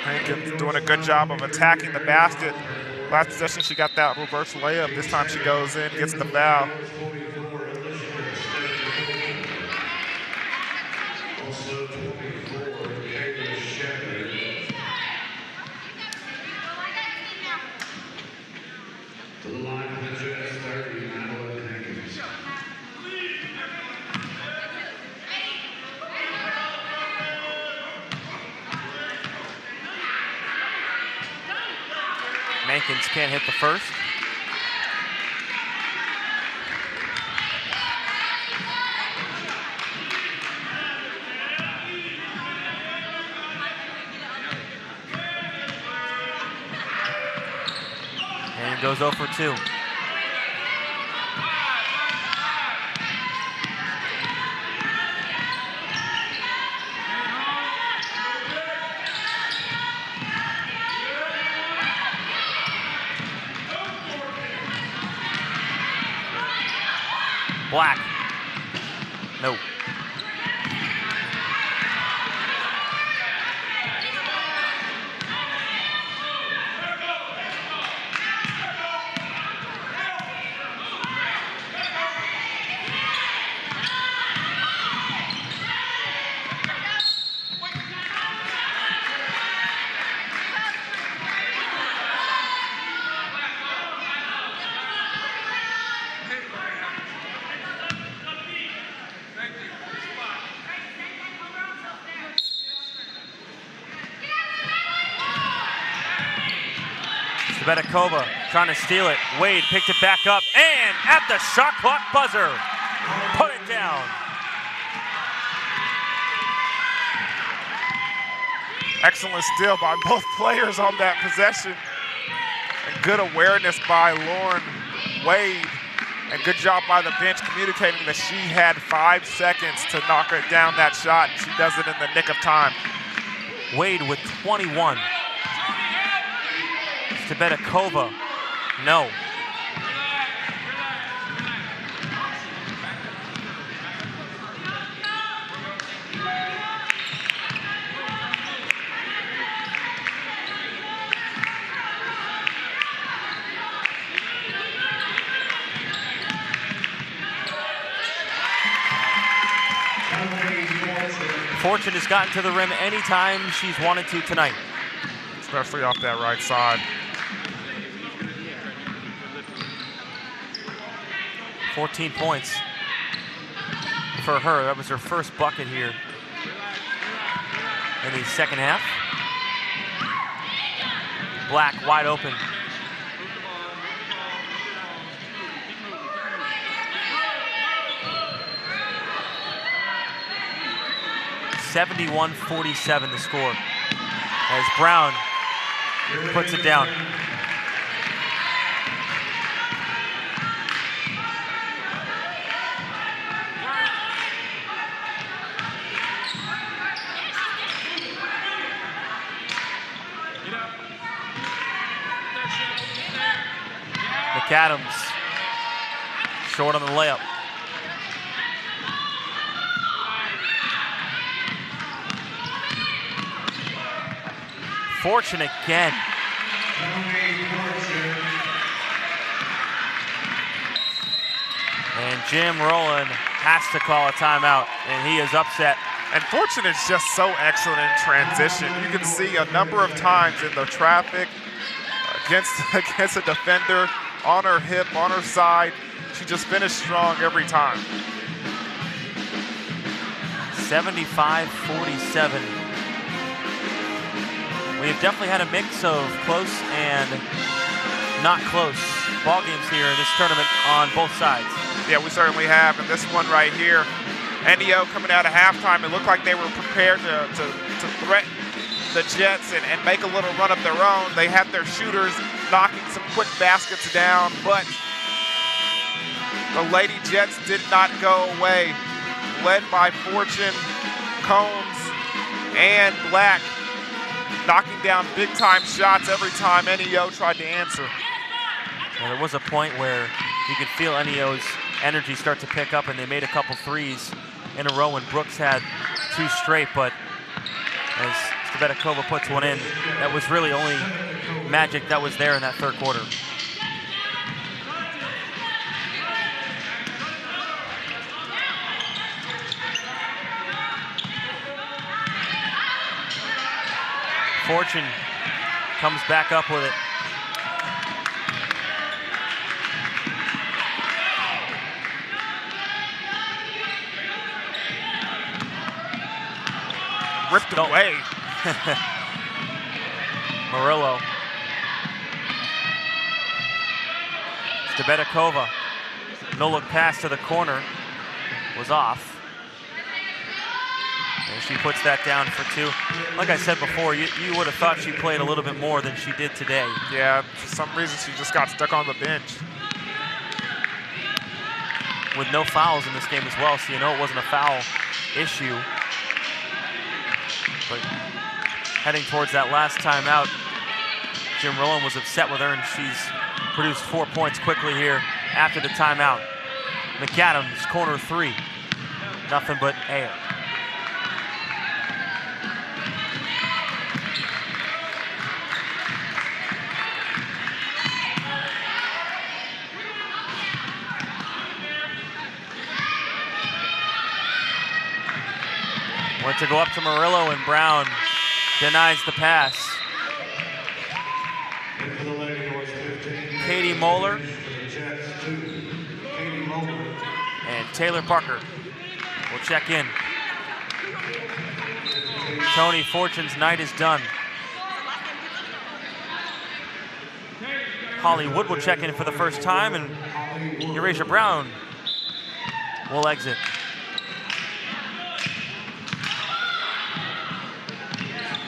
Hankins doing a good job of attacking the basket. Last possession, she got that reverse layup. This time she goes in, gets the foul. Hankins can't hit the first. And goes 0 for 2. Black. No. Bedakova trying to steal it. Wade picked it back up, and at the shot clock buzzer, put it down. Excellent steal by both players on that possession. And good awareness by Lauren Wade. And good job by the bench communicating that she had 5 seconds to knock her down that shot. And she does it in the nick of time. Wade with 21. Bedakova, no. Fortune has gotten to the rim anytime she's wanted to tonight. Especially off that right side. 14 points for her. That was her first bucket here in the second half. Black wide open. (71-47) the score as Brown puts it down. McAdams short on the layup. Fortune again. And Jim Rowland has to call a timeout, and he is upset. And Fortune is just so excellent in transition. You can see a number of times in the traffic against a defender, on her hip, on her side. She just finished strong every time. 75-47. We've definitely had a mix of close and not close ball games here in this tournament on both sides. Yeah, we certainly have. And this one right here, NEO coming out of halftime, it looked like they were prepared to threaten the Jets and make a little run of their own. They had their shooters knocking some quick baskets down, but the Lady Jets did not go away. Led by Fortune, Combs, and Black, knocking down big-time shots every time NEO tried to answer. Well, there was a point where you could feel NEO's energy start to pick up, and they made a couple threes in a row when Brooks had 2 straight, but as Stebetakova puts one in, that was really only magic that was there in that third quarter. Fortune comes back up with it. Ripped away. Murillo. Stebetakova. No look pass to the corner was off. And she puts that down for 2. Like I said before, you would have thought she played a little bit more than she did today. Yeah, for some reason she just got stuck on the bench. With no fouls in this game as well, so you know it wasn't a foul issue. But heading towards that last timeout, Jim Rowland was upset with her, and she's produced 4 points quickly here after the timeout. McAdams, corner 3. Nothing but air. Went to go up to Murillo, and Brown denies the pass. Katie Moeller and Taylor Parker will check in. Tony Fortune's night is done. Holly Wood will check in for the first time, and Eurasia Brown will exit.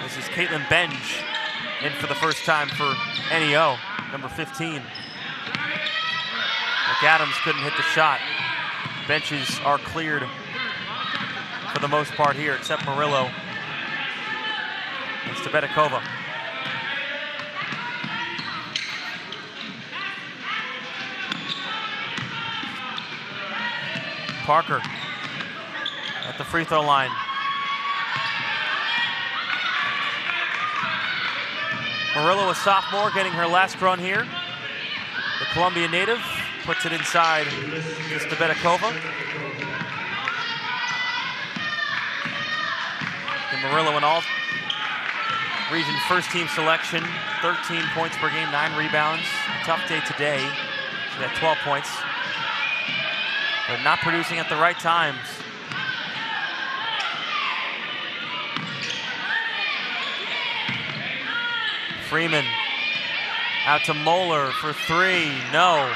This is Caitlin Benj in for the first time for NEO, number 15. McAdams couldn't hit the shot. Benches are cleared for the most part here, except Murillo and Stebetakova. Parker at the free throw line. Murillo, a sophomore, getting her last run here. The Columbia native puts it inside to Stebetakova. And Murillo, an all-region first-team selection, 13 points per game, 9 rebounds. A tough day today. She got 12 points. But not producing at the right times. Freeman Out to Moeller for 3. No.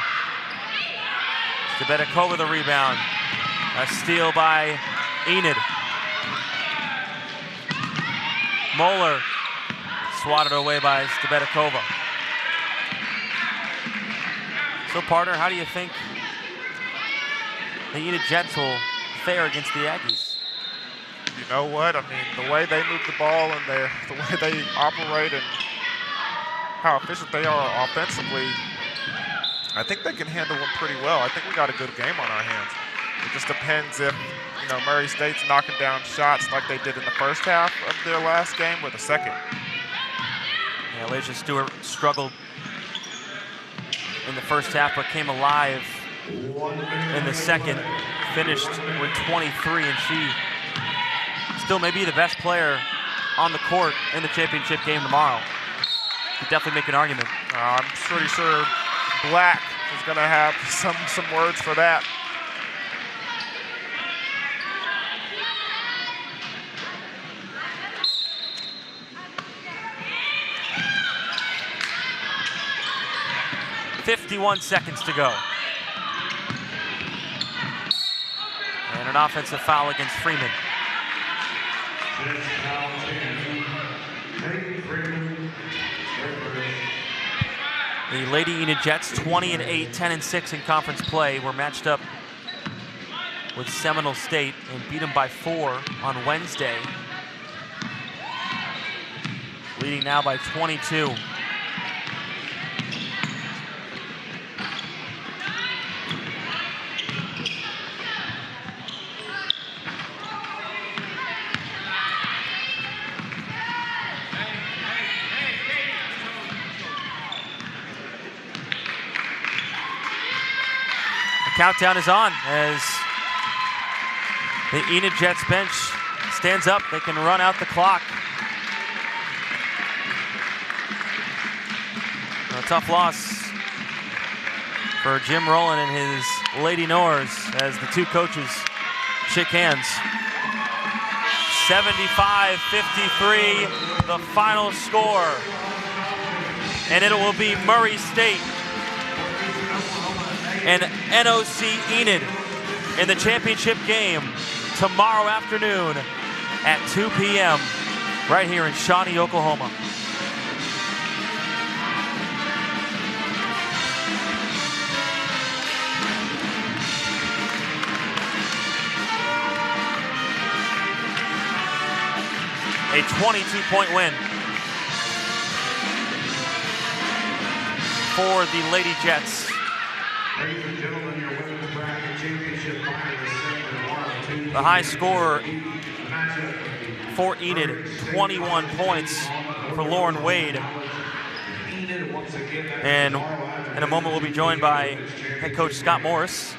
Stebedekova the rebound. A steal by Enid. Moeller swatted away by Stebedekova. So, partner, how do you think the Enid Jets will fare against the Aggies? You know what? I mean, the way they move the ball and the way they operate and how efficient they are offensively, I think they can handle them pretty well. I think we got a good game on our hands. It just depends if, Murray State's knocking down shots like they did in the first half of their last game or the second. Yeah, Lasia Stewart struggled in the first half but came alive in the second. Finished with 23, and she still may be the best player on the court in the championship game tomorrow. Could definitely make an argument. I'm pretty sure Black is going to have some words for that. .51 seconds to go. And an offensive foul against Freeman. The Lady Enid Jets, 20-8, 10-6 in conference play, were matched up with Seminole State and beat them by 4 on Wednesday. Leading now by 22. Countdown is on as the Enid Jets bench stands up. They can run out the clock. A tough loss for Jim Rowland and his Lady Noors as the two coaches shake hands. 75-53, the final score. And it will be Murray State and NOC-ENID in the championship game tomorrow afternoon at 2 p.m. right here in Shawnee, Oklahoma. A 22-point win for the Lady Jets. Ladies and gentlemen, your women's bracket championship final is set for The high scorer for Enid, 21 points for Lauren Wade. And in a moment, we'll be joined by head coach Scott Morris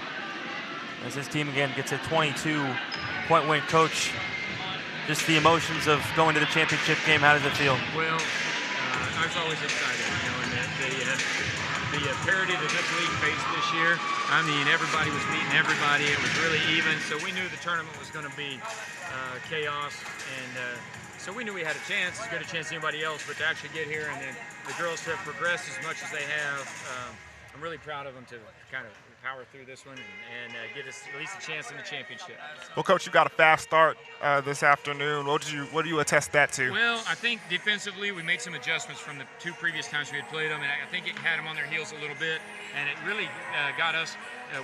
as his team again gets a 22-point win. Coach, just the emotions of going to the championship game, how does it feel? Well, I was always excited, knowing that the parity that this league faced this year, I mean, everybody was beating everybody. It was really even, so we knew the tournament was going to be chaos, and so we knew we had a chance, as good a chance as anybody else, but to actually get here and then the girls have progressed as much as they have, I'm really proud of them to kind of power through this one and get us at least a chance in the championship. Well, Coach, you got a fast start this afternoon. What do you attest that to? Well, I think defensively we made some adjustments from the two previous times we had played them, and I think it had them on their heels a little bit, and it really got us.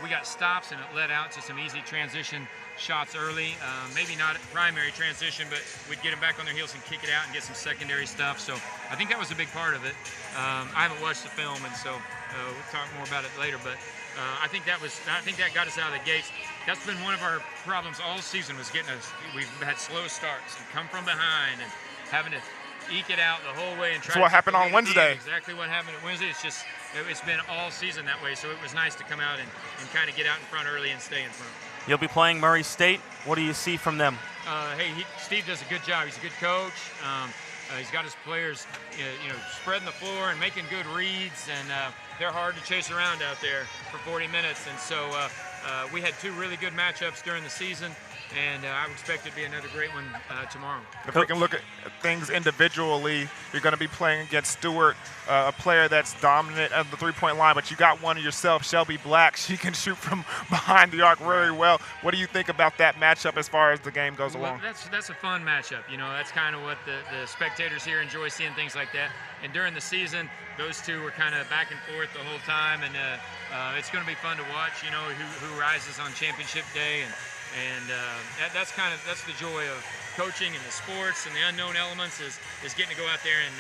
We got stops, and it led out to some easy transition shots early. Maybe not primary transition, but we'd get them back on their heels and kick it out and get some secondary stuff. So I think that was a big part of it. I haven't watched the film, and so we'll talk more about it later. But I think that got us out of the gates. That's been one of our problems all season, was getting us. We've had slow starts and come from behind and having to eke it out the whole way and try. That's what happened on Wednesday. Exactly what happened on Wednesday. It's been all season that way. So it was nice to come out and kind of get out in front early and stay in front. You'll be playing Murray State. What do you see from them? Steve does a good job. He's a good coach. He's got his players, spreading the floor and making good reads, and they're hard to chase around out there for 40 minutes. And so we had two really good matchups during the season, and I would expect it to be another great one tomorrow. If we can look at things individually, you're going to be playing against Stewart, a player that's dominant at the three-point line, but you got one yourself, Shelby Black. She can shoot from behind the arc very well. What do you think about that matchup as far as the game goes along? That's a fun matchup. You know, that's kind of what the spectators here enjoy, seeing things like that. And during the season, those two were kind of back and forth the whole time, and it's going to be fun to watch. You know, who rises on championship day, and that's the joy of coaching and the sports and the unknown elements is getting to go out there and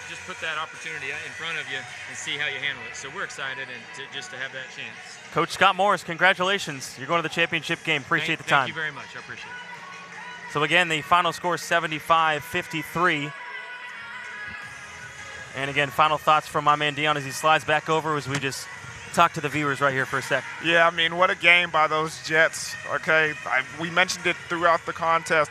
just put that opportunity in front of you and see how you handle it. So we're excited and just to have that chance. Coach Scott Morris, congratulations! You're going to the championship game. Appreciate the time. Thank you very much. I appreciate it. So again, the final score is 75-53. And again, final thoughts from my man Deion as he slides back over as we just talk to the viewers right here for a sec. Yeah, I mean, what a game by those Jets, okay? We mentioned it throughout the contest.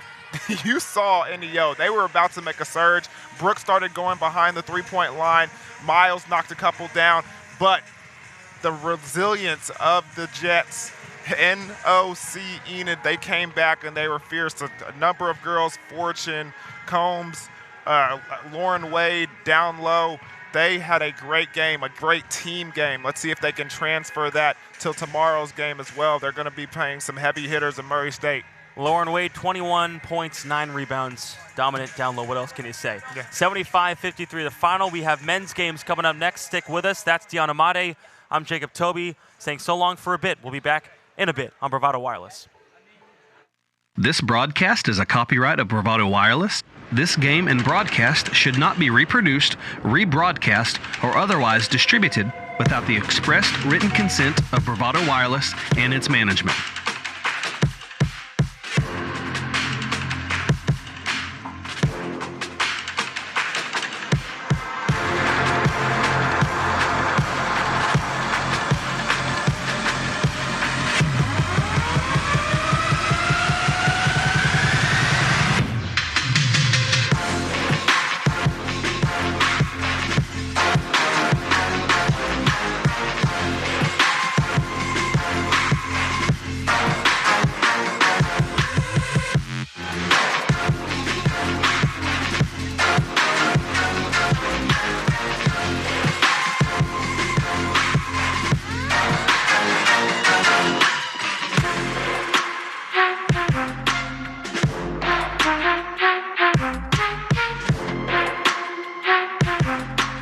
You saw NEO. They were about to make a surge. Brooks started going behind the three-point line. Miles knocked a couple down. But the resilience of the Jets, NOC-ENID, they came back and they were fierce. A number of girls, Fortune, Combs, Lauren Wade down low. They had a great game, a great team game. Let's see if they can transfer that till tomorrow's game as well. They're going to be playing some heavy hitters in Murray State. Lauren Wade, 21 points, 9 rebounds, dominant down low. What else can you say? Yeah. 75-53 the final. We have men's games coming up next. Stick with us. That's Deion Amade. I'm Jacob Toby saying so long for a bit. We'll be back in a bit on Bravado Wireless. This broadcast is a copyright of Bravado Wireless. This game and broadcast should not be reproduced, rebroadcast, or otherwise distributed without the expressed written consent of Bravado Wireless and its management.